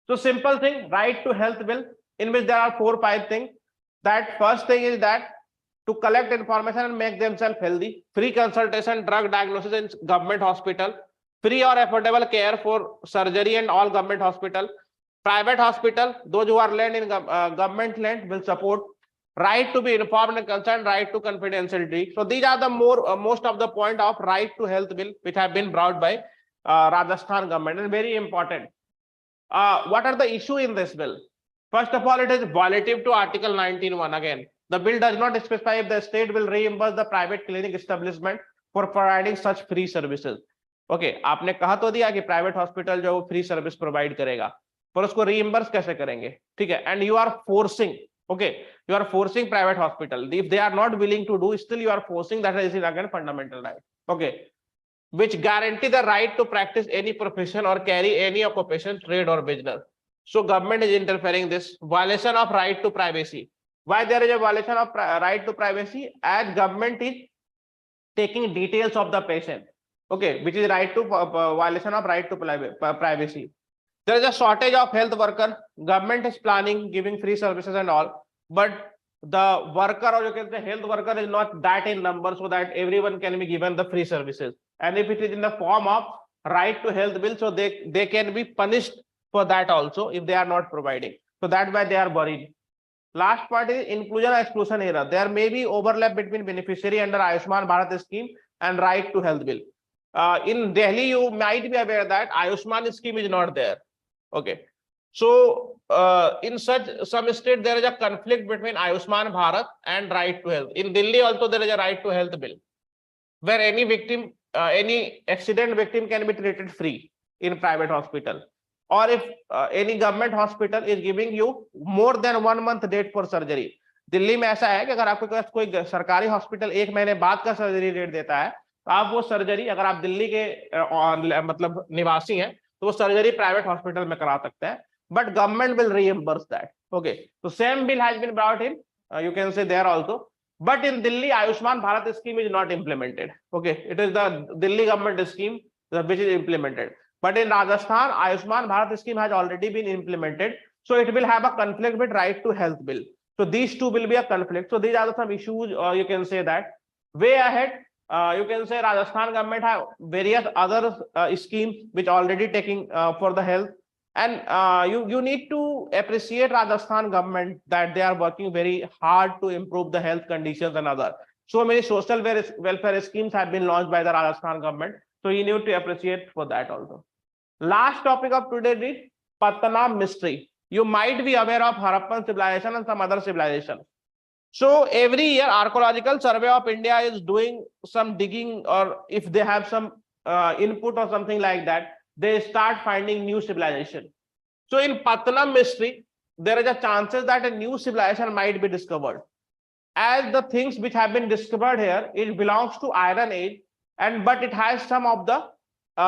S1: So simple thing, right to health bill, in which there are 4-5 things. That first thing is that to collect information and make themselves healthy, free consultation, drug diagnosis in government hospital, free or affordable care for surgery in all government hospital, private hospital, those who are land in government land will support, right to be informed and concerned, right to confidentiality. So these are the most of the point of right to health bill which have been brought by Rajasthan government, and very important. What are the issue in this bill? First of all, it is violative to Article 19(1). Again, the bill does not specify if the state will reimburse the private clinic establishment for providing such free services. Okay, आपने कहा तो दिया कि private hospital जो free service provide करेगा, पर उसको reimburse कैसे करेंगे? ठीक है, and you are forcing, okay, you are forcing private hospital. If they are not willing to do, still you are forcing. That is again fundamental right. Okay, which guarantee the right to practice any profession or carry any occupation, trade or business. So government is interfering this. Violation of right to privacy. Why there is a violation of right to privacy? As government is taking details of the patient, okay, which is right to violation of right to privacy. There is a shortage of health worker. Government is planning giving free services and all, but the worker, or you can say health worker, is not that in number so that everyone can be given the free services. And if it is in the form of right to health bill, so they can be punished for that also if they are not providing. So that's why they are worried. Last part is inclusion and exclusion era. There may be overlap between beneficiary under Ayushman Bharat scheme and right to health bill. In Delhi, you might be aware that Ayushman scheme is not there. Okay, so in some state there is a conflict between Ayushman Bharat and right to health. In Delhi also there is a right to health bill, where any victim, any accident victim can be treated free in private hospital, or if any government hospital is giving you more than 1 month date for surgery. Delhi में ऐसा है कि अगर आपके पास कोई सरकारी hospital 1 महीने बाद का सर्जरी डेट देता है, तो आप वो सर्जरी, अगर आप दिल्ली के मतलब निवासी हैं, तो वो सर्जरी प्राइवेट हॉस्पिटल में करा सकते हैं, but government will reimburse that. Okay, so same bill has been brought in, you can say there also, but in Delhi, Ayushman Bharat scheme is not implemented. Okay, it is the Delhi government scheme which is implemented, but in Rajasthan, Ayushman Bharat scheme has already been implemented, so it will have a conflict with right to health bill. So these two will be a conflict. So these are some issues, you can say that. Way ahead, you can say Rajasthan government have various other schemes which already taking for the health, and you need to appreciate Rajasthan government that they are working very hard to improve the health conditions and other. So many social welfare schemes have been launched by the Rajasthan government, so you need to appreciate for that also. Last topic of today is Patna mystery. You might be aware of Harappan civilization and some other civilization. So every year Archaeological Survey of India is doing some digging, or if they have some input or something like that, they start finding new civilization. So in Patnam mystery, there is a chances that a new civilization might be discovered. As the things which have been discovered here, it belongs to Iron Age, and but it has some of the,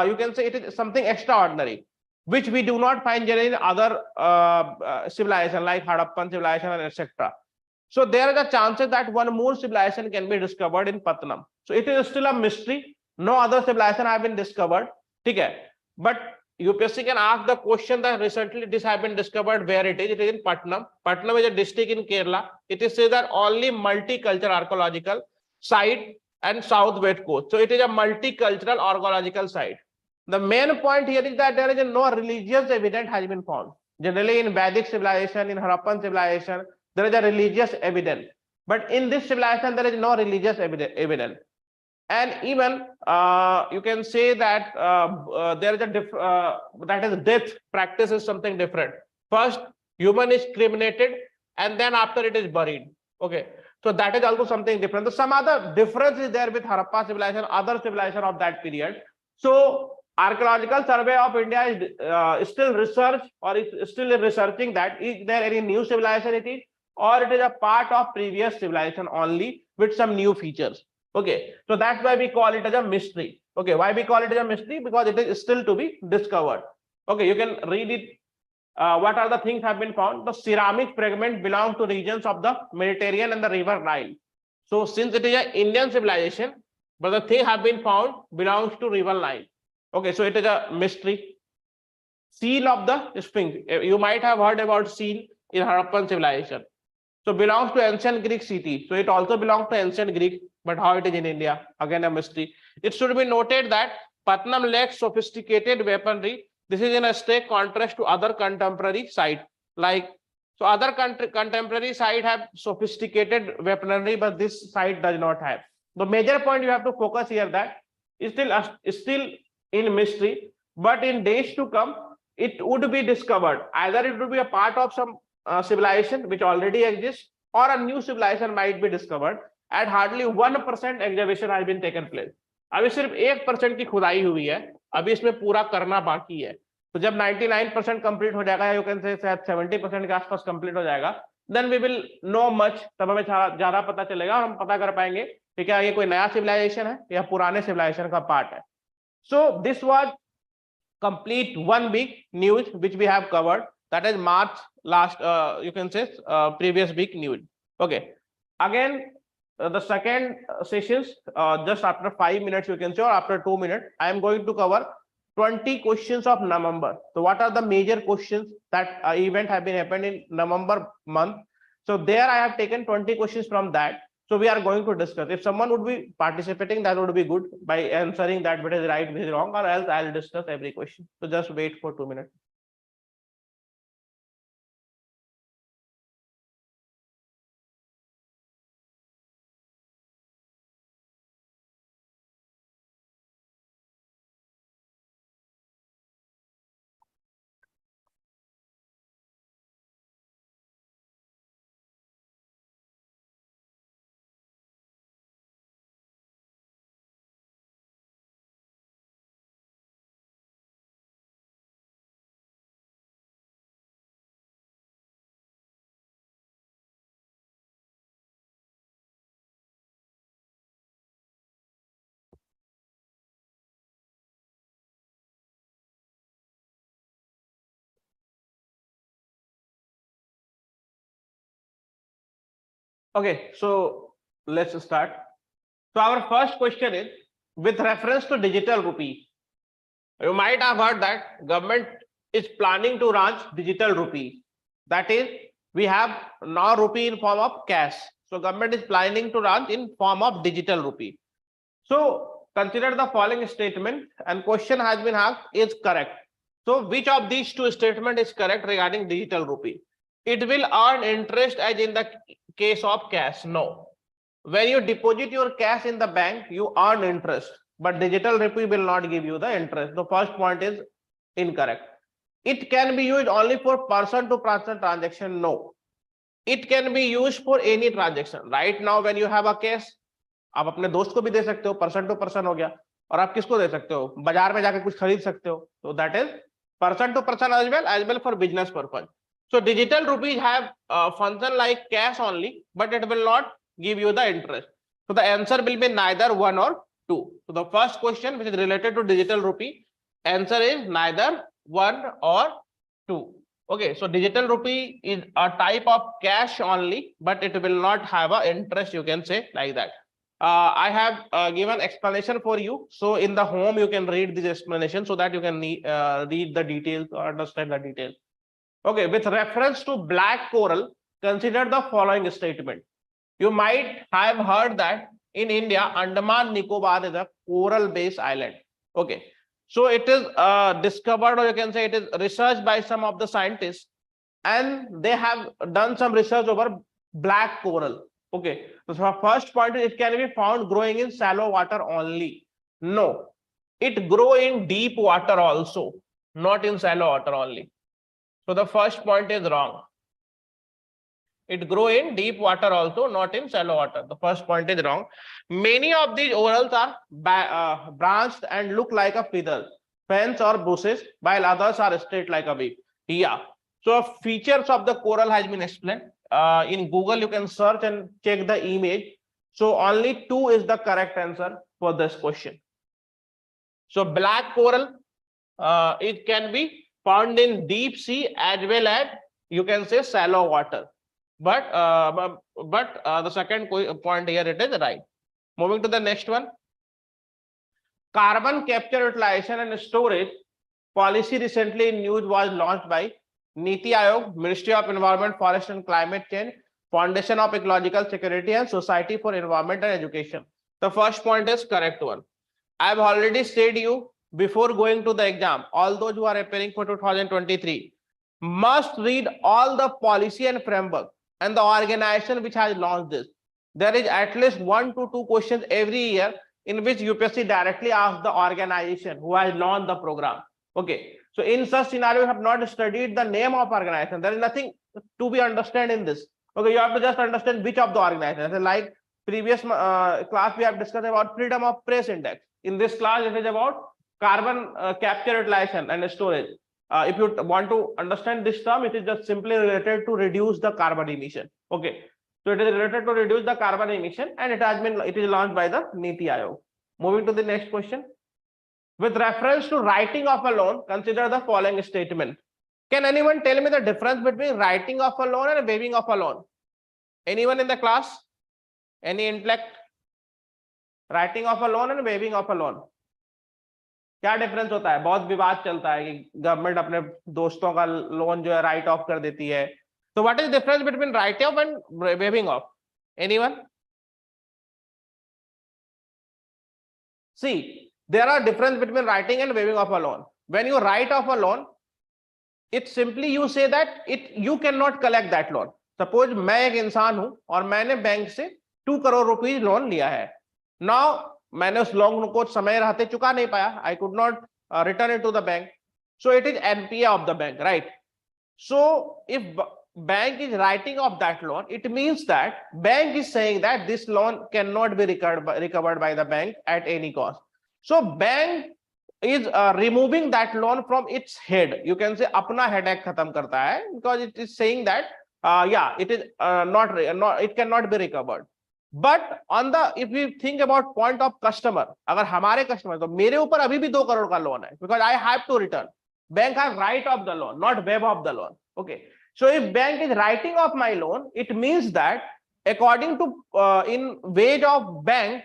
S1: you can say it is something extraordinary, which we do not find generally in other civilization like Harappan civilization and etc. So there are the chances that one more civilization can be discovered in Patnam. So it is still a mystery. No other civilization have been discovered. Okay, but UPSC can ask the question that recently this have been discovered, where it is. It is in Patnam. Patnam is a district in Kerala. It is said that only multicultural archaeological site and southwest coast. So it is a multicultural archaeological site. The main point here is that there is no religious evidence has been found. Generally in Vedic civilization, in Harappan civilization, there is a religious evidence, but in this civilization there is no religious evidence. And even you can say that there is a that is death practice is something different. First human is cremated and then after it is buried. Okay, so that is also something different. So some other difference is there with Harappa civilization, other civilization of that period. So Archaeological Survey of India is still research, or is still researching that is there any new civilization it is, or it is a part of previous civilization only with some new features. Okay, so that's why we call it as a mystery. Okay, why we call it as a mystery? Because it is still to be discovered. Okay, you can read it. What are the things have been found? The ceramic fragment belong to regions of the Mediterranean and the river Nile. So since it is an Indian civilization, but the thing have been found belongs to river Nile. Okay, so it is a mystery. Seal of the Sphinx. You might have heard about seal in Harappan civilization. So belongs to ancient Greek city. So it also belongs to ancient Greek, but how it is in India? Again, a mystery. It should be noted that Patnam lacks sophisticated weaponry. This is in a stark contrast to other contemporary site. Like, so other contemporary site have sophisticated weaponry, but this site does not have. The major point you have to focus here that is still in mystery, but in days to come, it would be discovered. Either it would be a part of some civilization which already exists, or a new civilization might be discovered. At hardly 1% excavation has been taken place. अभी सिर्फ 1% की खुदाई हुई है, अभी इसमें पूरा करना बाकी है. तो जब 99% कंप्लीट हो जाएगा, यू कैन से शायद 70% के आसपास कंप्लीट हो जाएगा, then we will know much. तब हमें ज्यादा पता चलेगा और हम पता कर पाएंगे कि क्या ये कोई नया सिविलाइजेशन है या पुराने सिविलाइजेशन का पार्ट है. So this was complete 1 week news which we have covered, that is March last, you can say previous week news. Okay, again the second sessions, just after 5 minutes you can say, or after 2 minutes, I am going to cover 20 questions of November. So what are the major questions that event have been happened in November month? So there I have taken 20 questions from that. So we are going to discuss. If someone would be participating, that would be good by answering that what is right, what is wrong, or else I'll discuss every question. So just wait for 2 minutes. Okay, so let's start. So our first question is with reference to digital rupee. You might have heard that government is planning to launch digital rupee. That is, we have now rupee in form of cash. So government is planning to launch in form of digital rupee. So consider the following statement, and question has been asked is correct. So which of these two statements is correct regarding digital rupee? It will earn interest as in the case of cash. No. When you deposit your cash in the bank, you earn interest, but digital rupee will not give you the interest. The first point is incorrect. It can be used only for person to person transaction. No. It can be used for any transaction. Right now when you have a cash, आप अपने दोस्त को भी दे सकते हो, person to person हो गया, और आप किसको दे सकते हो, बाजार में जाके कुछ खरीद सकते हो, तो that is person to person as well for business purpose. So digital rupees have function like cash only, but it will not give you the interest. So the answer will be neither 1 or 2. So the first question which is related to digital rupee, answer is neither 1 or 2. Okay, so digital rupee is a type of cash only, but it will not have a interest, you can say like that. I have given explanation for you. So in the home, you can read this explanation so that you can read the details or understand the details. Okay, with reference to black coral, consider the following statement. You might have heard that in India, Andaman Nicobar is a coral-based island. Okay, so it is discovered, or you can say it is researched by some of the scientists, and they have done some research over black coral. Okay, so first point is it can be found growing in shallow water only. No, it grow in deep water also, not in shallow water only. So the first point is wrong. It grow in deep water also, not in shallow water. The first point is wrong. Many of these orals are branched and look like a feather, fence or bushes, while others are straight like a wave. Yeah. So features of the coral has been explained. In Google, you can search and check the image. So only 2 is the correct answer for this question. So black coral, it can be found in deep sea as well as you can say shallow water. But the second point here, it is right. Moving to the next one. Carbon capture, utilization and storage policy recently in news was launched by Niti Aayog, Ministry of Environment, Forest and Climate Change, Foundation of Ecological Security and Society for Environment and Education. The first point is correct one. I have already said you before going to the exam, all those who are preparing for 2023 must read all the policy and framework and the organization which has launched this. There is at least 1 to 2 questions every year in which UPSC directly asks the organization who has launched the program. Okay, so in such scenario, you have not studied the name of organization. There is nothing to be understand in this. Okay, you have to just understand which of the organization. Like previous class, we have discussed about freedom of press index. In this class, it is about carbon capture, utilization and storage. If you want to understand this term, it is just simply related to reduce the carbon emission. Okay, so it is related to reduce the carbon emission, and it is launched by the Niti Aayog. Moving to the next question. With reference to writing of a loan, consider the following statement. Can anyone tell me the difference between writing of a loan and waiving of a loan? Anyone in the class? Any intellect? Writing of a loan and waiving of a loan. क्या difference होता है? बहुत विवाद चलता है कि government अपने दोस्तों का लोन जो है राइट ऑफ कर देती है. So what is the difference between writing off and waiving off? Anyone? See, there are difference between writing and waiving off a loan. When you write off a loan, it simply you say that you cannot collect that loan. Suppose मैं एक इंसान हूं और मैंने bank से 2 करोड़ रुपए loan लिया है. Now मैंने उस लोन को समय रहते चुका नहीं पाया. I could not return it to the bank. So it is NPA of the bank, right? So if bank is writing off that loan, it means that bank is saying that this loan cannot be recovered by the bank at any cost. So bank is removing that loan from its head. You can say अपना headache खत्म करता है, because it is saying that yeah, it is it cannot be recovered. But on the, if we think about point of customer, अगर हमारे customer, तो मेरे ऊपर अभी भी 2 करोड़ का लोन है, because I have to return. Bank has write off the loan, not waive off the loan. Okay, so if bank is writing off my loan, it means that according to in wage of bank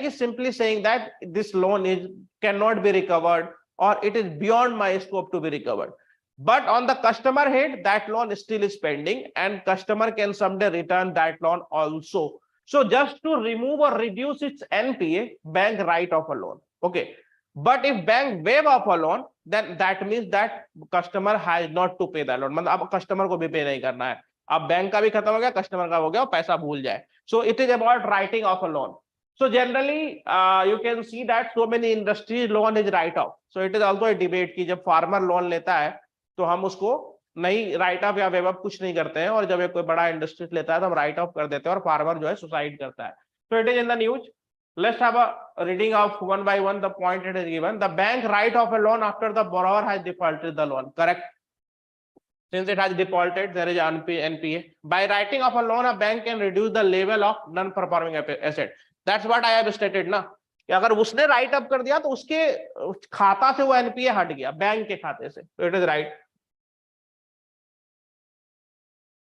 S1: is simply saying that this loan cannot be recovered, or it is beyond my scope to be recovered. But on the customer head, that loan still is pending, and customer can someday return that loan also. So just to remove or reduce its NPA, bank write off a loan. Okay, but if bank waive off a loan, then that means that customer has not to pay that loan. मतलब अब customer को भी pay नहीं करना है. अब bank का भी खत्म हो गया, customer का हो गया, पैसा भूल जाए. So it is about writing off a loan. So generally, you can see that so many industries loan is write off. So it is also a debate कि जब farmer loan लेता है, तो हम उसको नहीं राइट ऑफ या wave of कुछ नहीं करते हैं, और जब कोई बड़ा इंडस्ट्री लेता है तो हम राइट ऑफ कर देते हैं और फार्मर जो है सुसाइड करता है. So it is in the news. Let's have a reading of one by one the point it is given. The bank write off a loan after the borrower has defaulted the loan. Correct. Since it has defaulted, there is NPA. By writing off a loan, a bank can reduce the level of non-performing asset. That's what I have stated ना, कि अगर उसने right up कर दिया तो उसके खाता से वो एनपीए हट गया, बैंक के खाते से. तो it is right.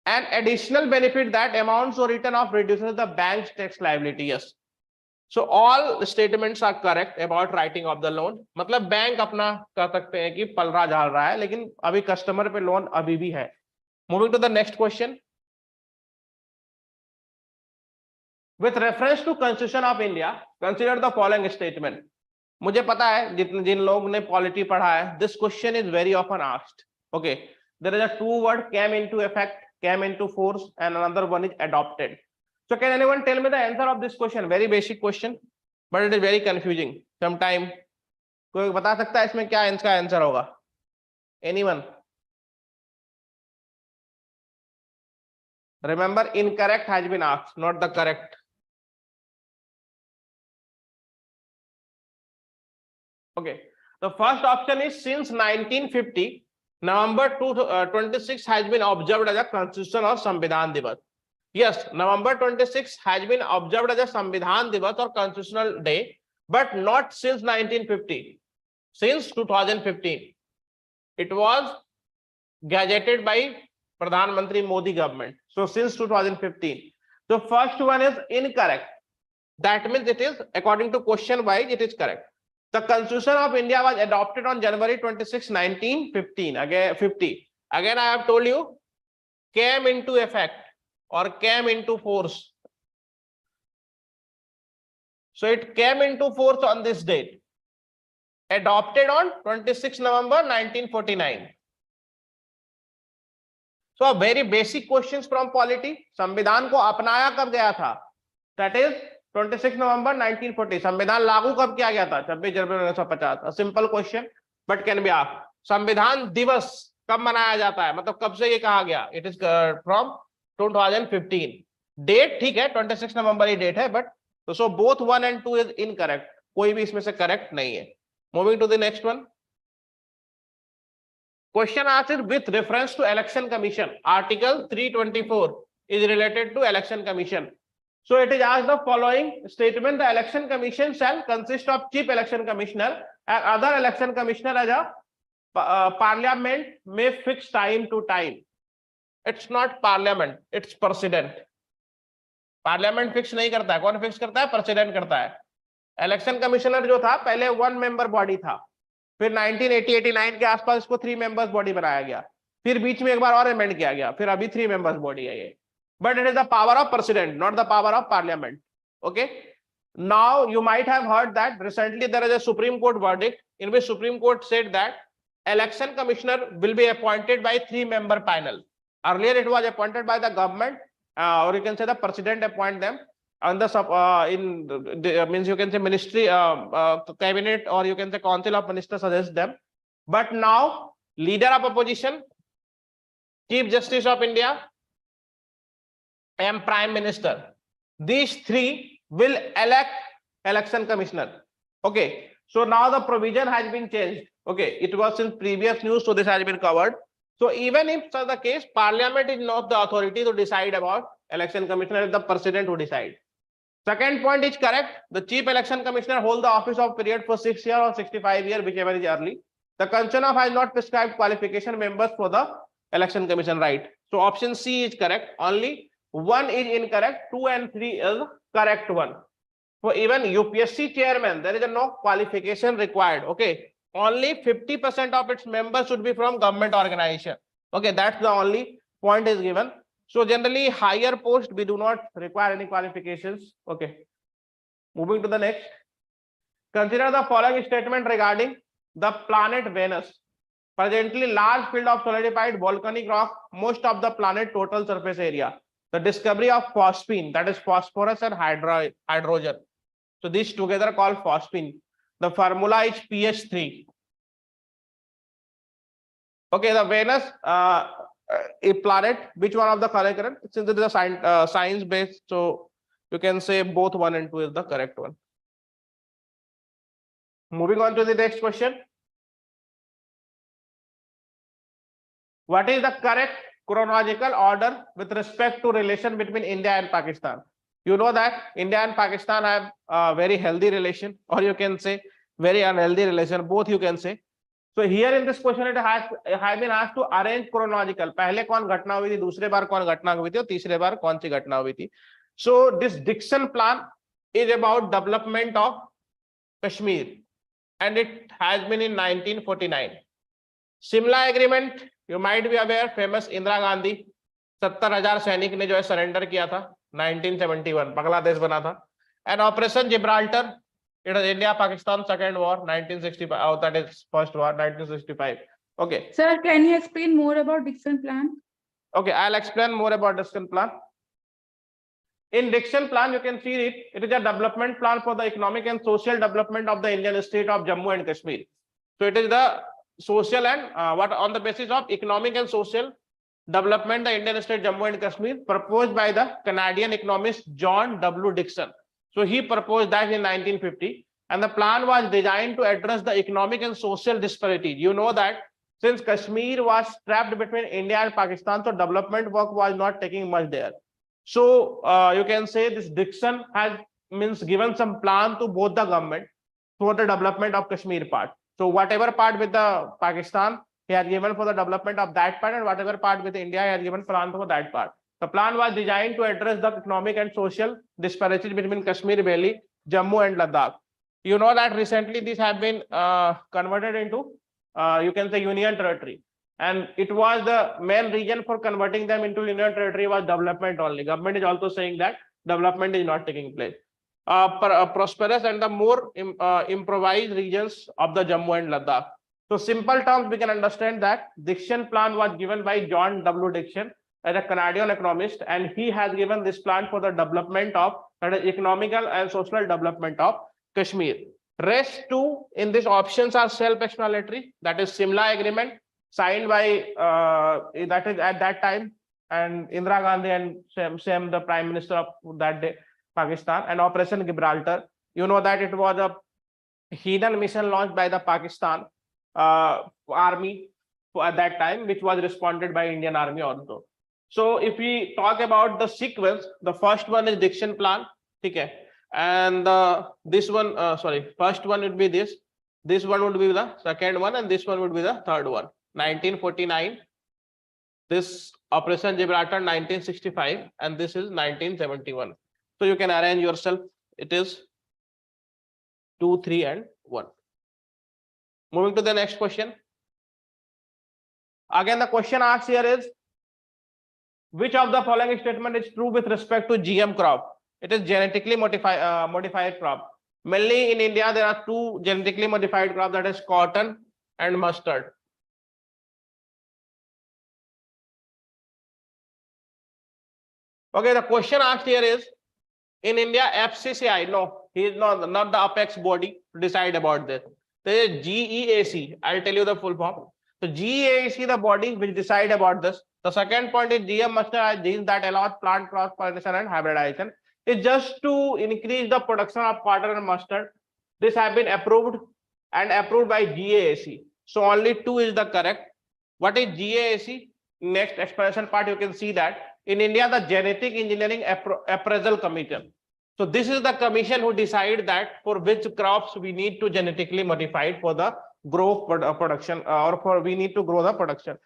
S1: An additional benefit that amounts or written off reduces the bank's tax liability. Yes. So all statements are correct about writing off the loan. मतलब बैंक अपना कह सकते हैं कि पलरा झाल रहा है, लेकिन अभी कस्टमर पे लोन अभी भी है. Moving to the next question. With reference to Constitution of India, consider the following statement. मुझे पता है जिन लोग ने पॉलिटी पढ़ा है, this question is very often asked. Okay, there is a two word came into effect, came into force, and another one is adopted. So can anyone tell me the answer of this question? Very basic question, but it is very confusing. Sometime कोई बता सकता है इसमें क्या इसका answer होगा? Anyone? Remember, incorrect has been asked, not the correct. Okay, the first option is since 1950, November 26 has been observed as a Constitution or Samvidhan Diwas. Yes, November 26 has been observed as a Samvidhan Diwas or Constitutional Day, but not since 1950. Since 2015, it was gazetted by Pradhan Mantri Modi government. So since 2015, the first one is incorrect. That means it is, according to question wise, it is correct. The Constitution of India was adopted on January 26, 1915. Again, I have told you, came into effect or came into force. So it came into force on this date. Adopted on 26 November 1949. So a very basic questions from polity. संविधान को अपनाया कब गया था? That is 26 नवंबर 1940. संविधान लागू कब किया गया था? 26 जनवरी 1950. A simple question, but can be asked. संविधान दिवस कब मनाया जाता है? मतलब कब से ये कहा गया? It is from 2015. Date ठीक है, 26 नवंबर ही डेट है, but so both 1 and 2 is incorrect. कोई भी इसमें से correct नहीं है. Moving to the next one. Question asked with reference to Election Commission. Article 324 is related to Election Commission. So it is asked the following statement: the Election Commission shall consist of Chief Election Commissioner and other Election Commissioner as a Parliament may fix time to time. It's not Parliament, it's President. Parliament fix नहीं करता है, कौन fix करता है? President करता है. Election Commissioner जो था पहले 1 member body था, फिर 1980-89 के आसपास इसको 3 members body बनाया गया, फिर बीच में एक बार और अमेंड किया गया, फिर अभी 3 members body है ये. But it is the power of president, not the power of parliament. Okay. Now you might have heard that recently there is a Supreme Court verdict in which Supreme Court said that election commissioner will be appointed by 3-member panel. Earlier it was appointed by the government, or you can say the president appoint them. And means you can say ministry, cabinet, or you can say council of ministers suggest them. But now leader of opposition, Chief Justice of India, and Prime Minister, these 3 will elect election commissioner. Okay, so now the provision has been changed. Okay, it was in previous news, so this has been covered. So even if such the case, Parliament is not the authority to decide about election commissioner, it's the president who decide. Second point is correct. The Chief Election Commissioner hold the office of period for 6 years or 65 years, whichever is early. The Constitution of has not prescribed qualification members for the election commission, right? So option C is correct. Only 1 is incorrect, 2 and 3 is correct one. For even UPSC chairman, there is no qualification required. Okay, only 50% of its members should be from government organization. Okay, that's the only point is given. So generally higher post we do not require any qualifications. Okay, moving to the next. Consider the following statement regarding the planet Venus. Presently large field of solidified volcanic rock, most of the planet total surface area. The discovery of phosphine, that is phosphorus and hydrogen. So these together called phosphine. The formula is pH 3. Okay, the Venus a planet, which one of the correct? Since it is a science based, so you can say both 1 and 2 is the correct one. Moving on to the next question. What is the correct chronological order with respect to relation between India and Pakistan? You know that India and Pakistan have a very healthy relation, or you can say very unhealthy relation, both you can say. So here in this question it has been asked to arrange chronological. पहले कौन घटना हुई थी, दूसरे बार कौन घटना हुई थी, और तीसरे बार कौन सी घटना हुई थी. So this Dixon plan is about development of Kashmir, and it has been in 1949. Simla Agreement, you might be aware, famous Indira Gandhi 70,000 सैनिक ने जो है सरेंडर किया था 1971, बांग्लादेश बना था. And Operation Gibraltar, it was India Pakistan second war 1965. Oh, that is first war 1965. Okay.
S3: Sir, can you explain more about Dixon plan?
S1: Okay, I'll explain more about Dixon plan. In Dixon plan, you can see it. It is a development plan for the economic and social development of the Indian state of Jammu and Kashmir. So it is the social and what on the basis of economic and social development the Indian state Jammu and Kashmir proposed by the Canadian economist John W. Dixon. So he proposed that in 1950, and the plan was designed to address the economic and social disparity. You know that since Kashmir was trapped between India and Pakistan, so development work was not taking much there. So you can say this Dixon has given some plan to both the government for the development of Kashmir part. So whatever part with the Pakistan, he has given for the development of that part, and whatever part with India, he has given plan for that part. The plan was designed to address the economic and social disparities between Kashmir Valley, Jammu and Ladakh. You know that recently these have been converted into, you can say, union territory. And it was the main reason for converting them into union territory was development only. Government is also saying that development is not taking place. Prosperous and the more improvised regions of the Jammu and Ladakh. So simple terms, we can understand that Dixon plan was given by John W. Dixon as a Canadian economist, and he has given this plan for the development of economical and social development of Kashmir. Rest two in these options are self-explanatory. That is Simla Agreement signed by that is at that time, and Indira Gandhi and Sam the Prime Minister of that day, Pakistan, and Operation Gibraltar. You know that it was a hidden mission launched by the Pakistan army at that time, which was responded by Indian Army also. So if we talk about the sequence, the first one is Dixon plan, okay, and this one, first one would be this one would be the second one, and this one would be the third one. 1949, this Operation Gibraltar 1965, and this is 1971. So you can arrange yourself. It is 2, 3, and 1. Moving to the next question. Again, the question asked here is, which of the following statement is true with respect to GM crop? It is genetically modified crop. Mainly in India, there are two genetically modified crops, that is cotton and mustard. Okay, the question asked here is, in India, FCCI, no, he is not the apex body to decide about this. There is GEAC. I'll tell you the full form. So GEAC, the body which decide about this. The second point is GM mustard as genes that allows plant cross pollination and hybridization. It's just to increase the production of cotton and mustard. This have been approved by GAAC. So only 2 is the correct. What is GAAC? Next explanation part, you can see that in India, the Genetic Engineering Appraisal Commission. So this is the commission who decide that for which crops we need to genetically modify for the production, or for we need to grow the production.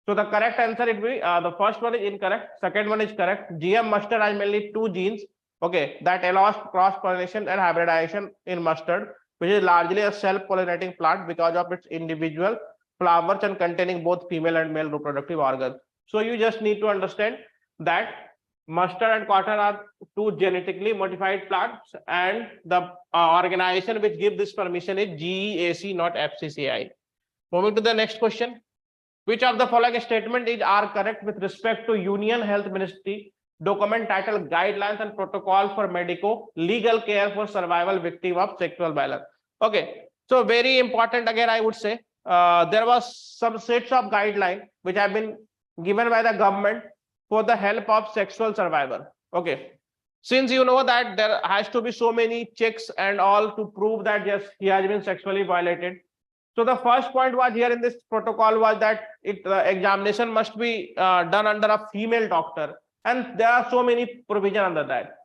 S1: So the correct answer it will be the first one is incorrect, second one is correct. GM mustard has mainly 2 genes, okay, that allows cross pollination and hybridization in mustard, which is largely a self-pollinating plant because of its individual flowers and containing both female and male reproductive organs. So you just need to understand that mustard and cotton are 2 genetically modified plants, and the organization which gives this permission is GEAC, not FCCI. Moving to the next question. Which of the following statement are correct with respect to Union Health Ministry document titled Guidelines and Protocol for Medico-Legal Care for Survival Victim of Sexual Violence? Okay, so very important again, I would say, there was some sets of guideline which have been given by the government for the help of sexual survivor. Okay, since you know that there has to be so many checks and all to prove that yes, he has been sexually violated. So the first point was here in this protocol was that examination must be done under a female doctor, and there are so many provision under that.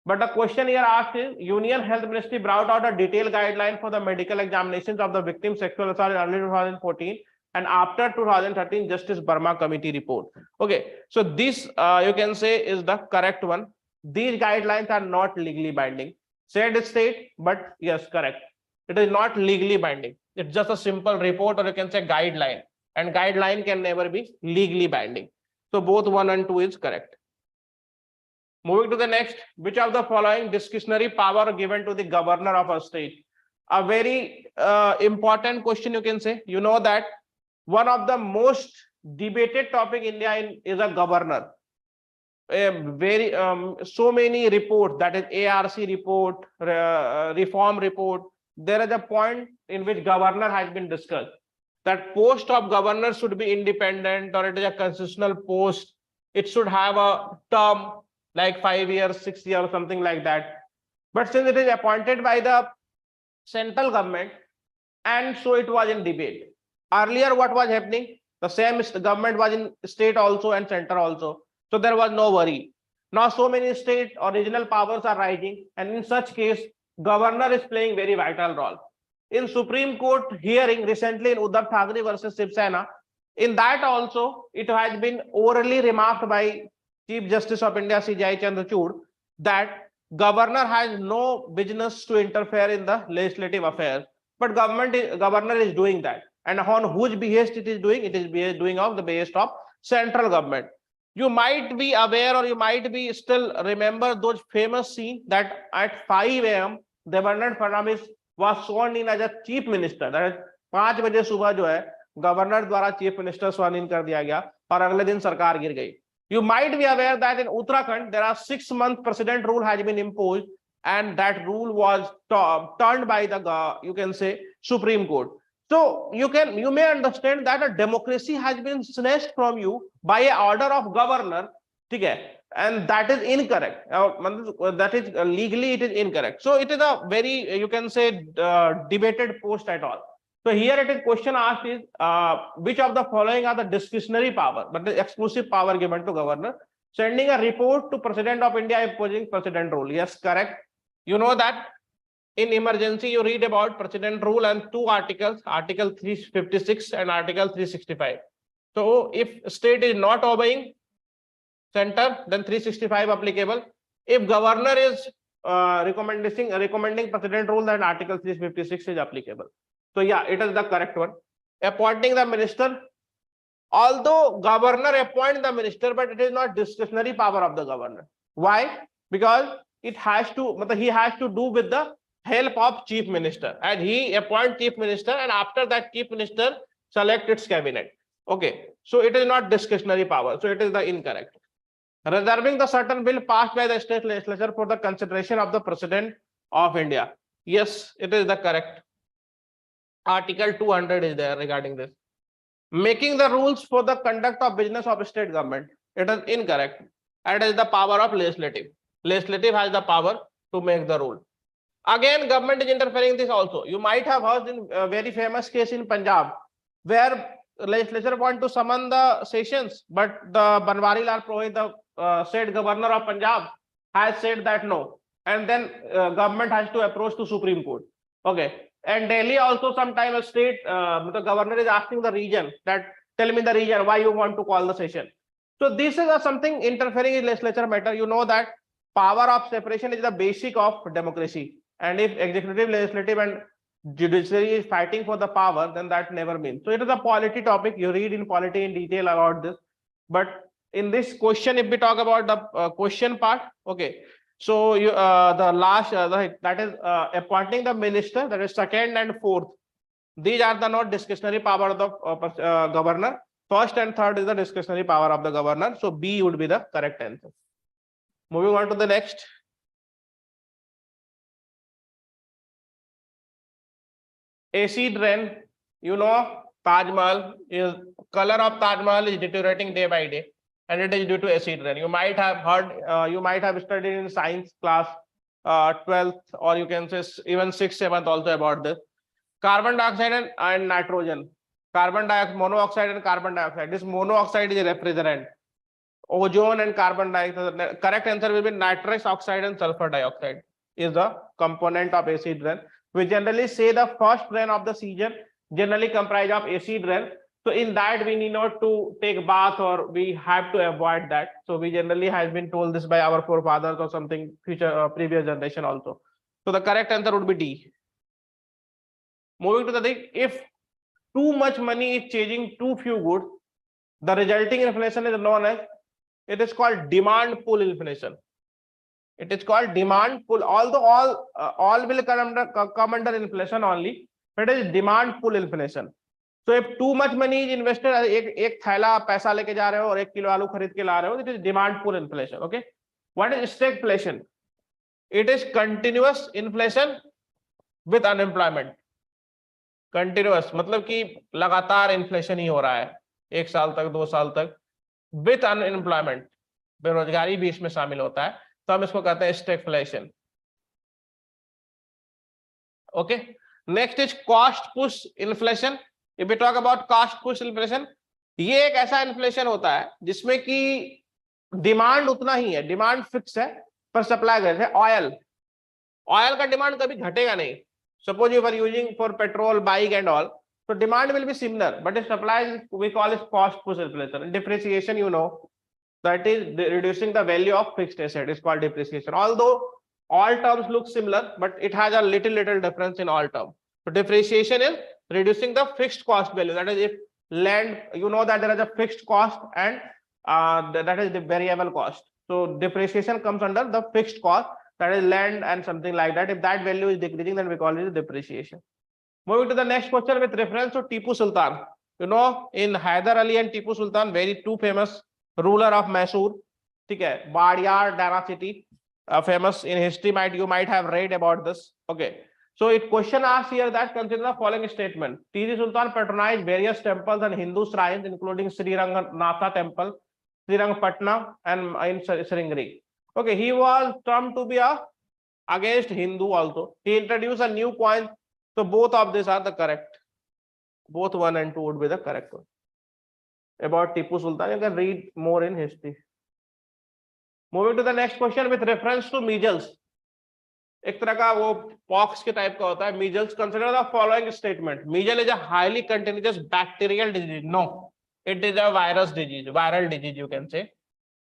S1: But the question here asked is, Union Health Ministry brought out a detailed guideline for the medical examinations of the victim sexual assault in early 2014 and after 2013 Justice Burma Committee report. Okay, so this you can say is the correct one. These guidelines are not legally binding. Said state, but yes, correct. It is not legally binding. It's just a simple report, or you can say guideline, and guideline can never be legally binding. So both 1 and 2 is correct. Moving to the next, which of the following discretionary power given to the governor of a state? A very important question, you can say. You know that one of the most debated topic in India is a governor. Very so many reports, that is ARC report, reform report. There is a point in which governor has been discussed. That post of governor should be independent, or it is a constitutional post. It should have a term like 5 years, 6 years, something like that. But since it is appointed by the central government, and so it was in debate. Earlier, what was happening? The same government was in state also and center also. So there was no worry. Now so many state or regional powers are rising, and in such case, governor is playing very vital role. In Supreme Court hearing recently in Uddhav Thackeray versus Shiv Sena, in that also it has been orally remarked by Chief Justice of India CJI Chandrachud that governor has no business to interfere in the legislative affairs, but governor is doing that, and on whose behest it is doing? It is doing of the behest of central government. You might be aware, or you might be still remember those famous scene that at 5 a.m. Devendra Fadnavis was sworn in as a chief minister. That is 5 बजे सुबह जो है governor द्वारा chief minister sworn in कर दिया गया और अगले दिन सरकार गिर गई. You might be aware that in Uttarakhand there are 6-month precedent rule has been imposed, and that rule was turned by the you can say Supreme Court. So you may understand that a democracy has been snatched from you by a order of governor, okay, and that is incorrect. That is legally it is incorrect. So it is a very you can say debated post at all. So here it is question asked is which of the following are the discretionary power, but the exclusive power given to governor? Sending a report to President of India imposing president rule. Yes, correct. You know that in emergency you read about president rule and 2 articles, Article 356 and Article 365. So if state is not obeying center, then 365 applicable. If governor is recommending president rule, then Article 356 is applicable. So yeah, it is the correct one. Appointing the minister. Although governor appoint the minister, but it is not discretionary power of the governor. Why? Because it has to, he has to do with the help of chief minister, and he appoint chief minister, and after that chief minister select its cabinet. Okay, so it is not discretionary power. So it is the incorrect. Reserving the certain bill passed by the state legislature for the consideration of the President of India. Yes, it is the correct. Article 200 is there regarding this. Making the rules for the conduct of business of state government. It is incorrect. It is the power of legislative. Legislative has the power to make the rule. Again, government is interfering in this also. You might have heard in a very famous case in Punjab, where legislature want to summon the sessions, but the Banwari Lal Purohit, the state governor of Punjab, has said that no, and then government has to approach to Supreme Court. Okay. And Delhi also sometime a state, the governor is asking the region that tell me the region why you want to call the session. So this is something interfering in legislature matter. You know that power of separation is the basic of democracy. And if executive, legislative and judiciary is fighting for the power, then that never means. So it is a polity topic. You read in polity in detail about this. But in this question, if we talk about the question part, okay. So you the last that is appointing the minister, that is second and fourth. These are the not discretionary power of the governor. First and third is the discretionary power of the governor. So B would be the correct answer. Moving on to the next. Acid rain, you know Taj Mahal is color of Taj Mahal is deteriorating day by day, and it is due to acid rain. You might have heard, you might have studied in science class, 12th, or you can say even 6th, 7th also about this. Carbon dioxide and nitrogen. Carbon dioxide, monoxide and carbon dioxide. This monoxide is a refrigerant. Ozone and carbon dioxide. Correct answer will be nitrous oxide and sulfur dioxide is the component of acid rain. We generally say the first rain of the season generally comprise of acid rain. So in that we need not to take bath, or we have to avoid that. So we generally has been told this by our forefathers or something future previous generation also. So the correct answer would be D. Moving to the thing, if too much money is chasing too few goods, the resulting inflation is known as, it is called demand pull inflation. It is called demand pull. Although all will come under inflation only, but it is demand pull inflation. So if too much money is invested, एक थैला पैसा लेके जा रहे हो और 1 kilo आलू खरीद के ला रहे हो, it is demand pull inflation. Okay, what is stagflation? It is continuous inflation with unemployment. Continuous मतलब कि लगातार इन्फ्लेशन ही हो रहा है 1 साल तक 2 साल तक, विथ अनएम्प्लॉयमेंट, बेरोजगारी भी इसमें शामिल होता है, तो हम इसको कहते हैं stagflation. Okay, next is cost push inflation. If we talk about cost push inflation, ये एक ऐसा इन्फ्लेशन होता है जिसमें कि डिमांड उतना ही है, डिमांड फिक्स है पर सप्लाई जैसे ऑयल का डिमांड कभी घटेगा नहीं. Suppose you were using for petrol, bike and all, so demand will be similar, but the supply we call it cost push inflation. And depreciation, you know, that is reducing the value of fixed asset is called depreciation. Although all terms look similar, but it has a little difference in all terms. So depreciation is reducing the fixed cost value. That is, if land, you know that there is a fixed cost and that is the variable cost. So depreciation comes under the fixed cost, that is land and something like that. If that value is decreasing, then we call it depreciation. Moving to the next question with reference to Tipu Sultan. You know, in Hyder Ali and Tipu Sultan, very two famous ruler of Mysore. Okay, Badiyar, Dara city, famous in history. You might have read about this. Okay, so it question asks here that consider the following statement: Tipu Sultan patronized various temples and Hindu shrines, including Sri Ranganatha Temple, Srirangapatna, and in Sringeri. Okay, he was termed to be against Hindu also. He introduced a new coin. So both of these are the correct. Both 1 and 2 would be the correct one. About Tipu Sultan, you can read more in history. Moving to the next question with reference to measles. एक तरह का वो pox के type का होता है. Measles. Consider the following statement: measles is a highly contagious bacterial disease. No, it is a virus disease, viral disease you can say.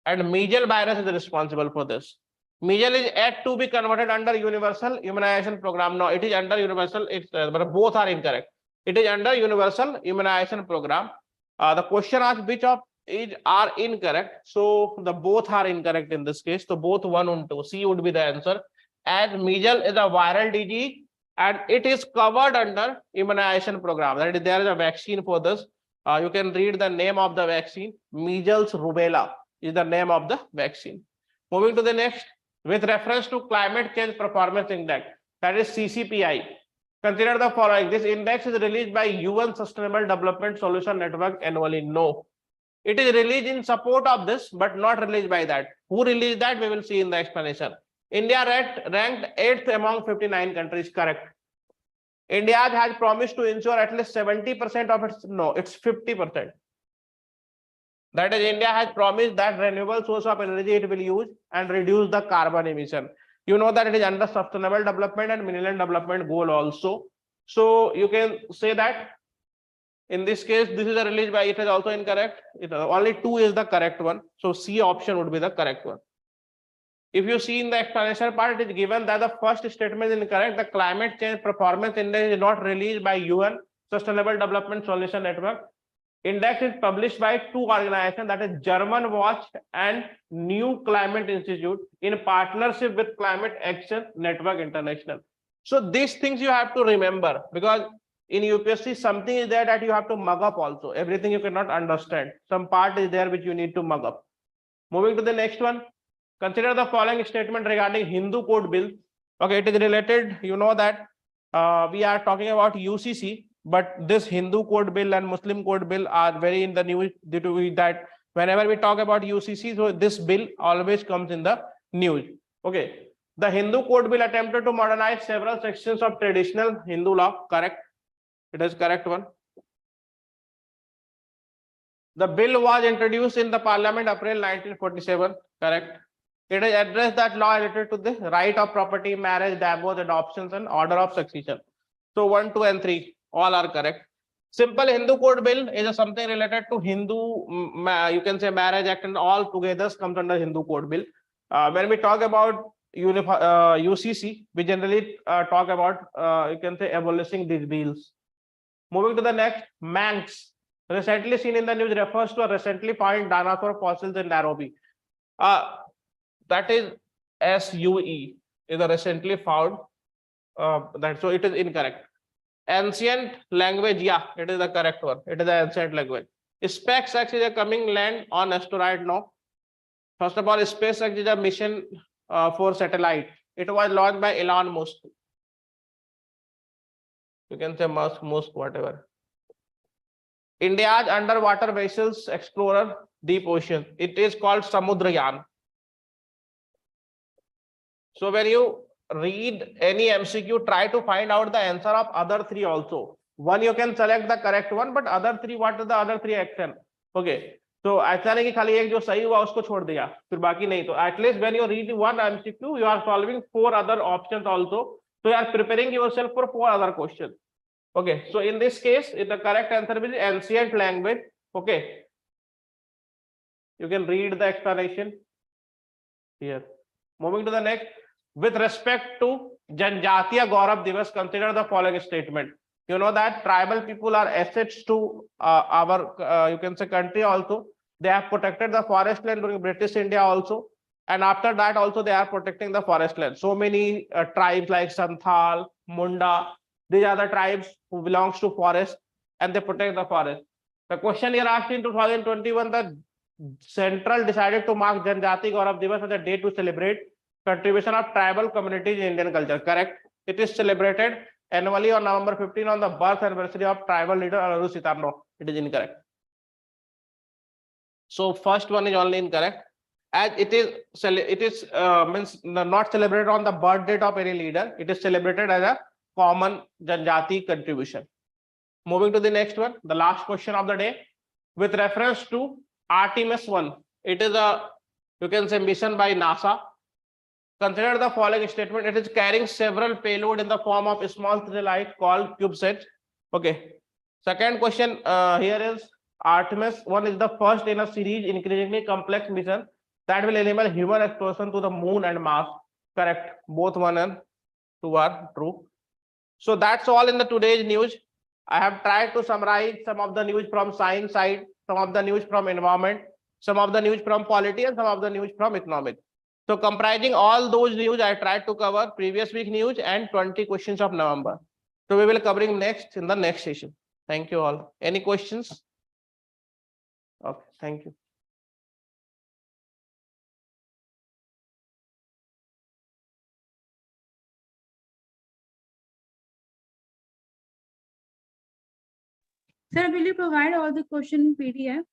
S1: And measles virus is responsible for this. Measles is yet to be converted under universal immunization program. No, it is under universal. But both are incorrect. It is under universal immunization program. The question asks which of these are incorrect. So the both are incorrect in this case. So both 1 and 2. C would be the answer. As measles is a viral disease and it is covered under immunization program. That is, there is a vaccine for this. You can read the name of the vaccine. Measles rubella is the name of the vaccine. Moving to the next, with reference to climate change performance index, that is CCPI. Consider the following: this index is released by UN Sustainable Development Solution Network annually. No, it is released in support of this, but not released by that. Who released that? We will see in the explanation. India ranked 8th among 59 countries. Correct. India has promised to ensure at least 70% of its, no, it's 50%. That is, India has promised that renewable source of energy it will use and reduce the carbon emission. You know that it is under sustainable development and millennium development goal also. So you can say that in this case, this is a release by, it is also incorrect. Only 2 is the correct one. So C option would be the correct one. If you see in the explanation part, it is given that the first statement is incorrect. The climate change performance index is not released by UN Sustainable Development Solution Network. Index is published by 2 organizations, that is German Watch and New Climate Institute, in partnership with Climate Action Network International. So these things you have to remember, because in UPSC something is there that you have to mug up also. Everything you cannot understand. Some part is there which you need to mug up. Moving to the next one. Consider the following statement regarding Hindu Code Bill. Okay, it is related. You know that we are talking about UCC. but this Hindu code bill and Muslim code bill are very in the news due to that whenever we talk about UCC, so this bill always comes in the news. Okay, the Hindu code bill attempted to modernize several sections of traditional Hindu law. Correct, it is correct one. The bill was introduced in the Parliament April 1947. Correct. It is addressed that law related to the right of property, marriage, divorce, adoptions, and order of succession. So 1, 2, and 3 all are correct. Simple Hindu code bill is something related to Hindu, you can say marriage act, and all together comes under Hindu code bill. When we talk about UCC, we generally talk about you can say abolishing these bills. Moving to the next, Manx. Recently seen in the news refers to a recently found dinosaur fossils in Nairobi. That is SUE, is a recently found. That so it is incorrect. Ancient language, yeah, it is the correct one. It is the ancient language. SpaceX is a coming land on asteroid now. First of all, SpaceX is a mission for satellite. It was launched by Elon Musk. You can say Musk, whatever. India's underwater vessels explorer deep ocean. It is called Samudrayan. So when you read any MCQ, try to find out the answer of other three also. One you can select the correct one, but other three, what are the other three action? Okay. So ऐसा नहीं कि खाली एक जो सही हुआ उसको छोड़ दिया, फिर बाकी नहीं. तो at least when you read one MCQ, you are solving 4 other options also. So you are preparing yourself for 4 other questions. Okay, so in this case, the correct answer is ancient language. Okay, you can read the explanation here. Moving to the next, with respect to Janjatiya Gaurav Divas, consider the following statement. You know that tribal people are assets to our you can say country also. They have protected the forest land during British India also, and after that also they are protecting the forest land. So many tribes like Santhal, Munda, these are the tribes who belongs to forest and they protect the forest. The question here asked in 2021, the Central decided to mark Janjati Gaurav Divas as a day to celebrate contribution of tribal communities in Indian culture. Correct. It is celebrated annually on November 15 on the birth anniversary of tribal leader Araru Sitarno. It is incorrect. So first one is only incorrect. As it is means not celebrated on the birth date of any leader. It is celebrated as a common Janjati contribution. Moving to the next one, the last question of the day, with reference to Artemis 1. It is a, you can say, mission by NASA. Consider the following statement. It is carrying several payload in the form of a small satellite called CubeSat. Okay. Second question here is Artemis 1 is the first in a series increasingly complex mission that will enable human exploration to the moon and Mars. Correct. Both 1 and 2 are true. So that's all in the today's news. I have tried to summarize some of the news from science side, some of the news from environment, some of the news from polity, and some of the news from economic. So comprising all those news, I tried to cover previous week news and 20 questions of November. So we will covering next in the next session. Thank you all. Any questions? Okay, thank you.
S3: Sir, will you provide all the question in PDF?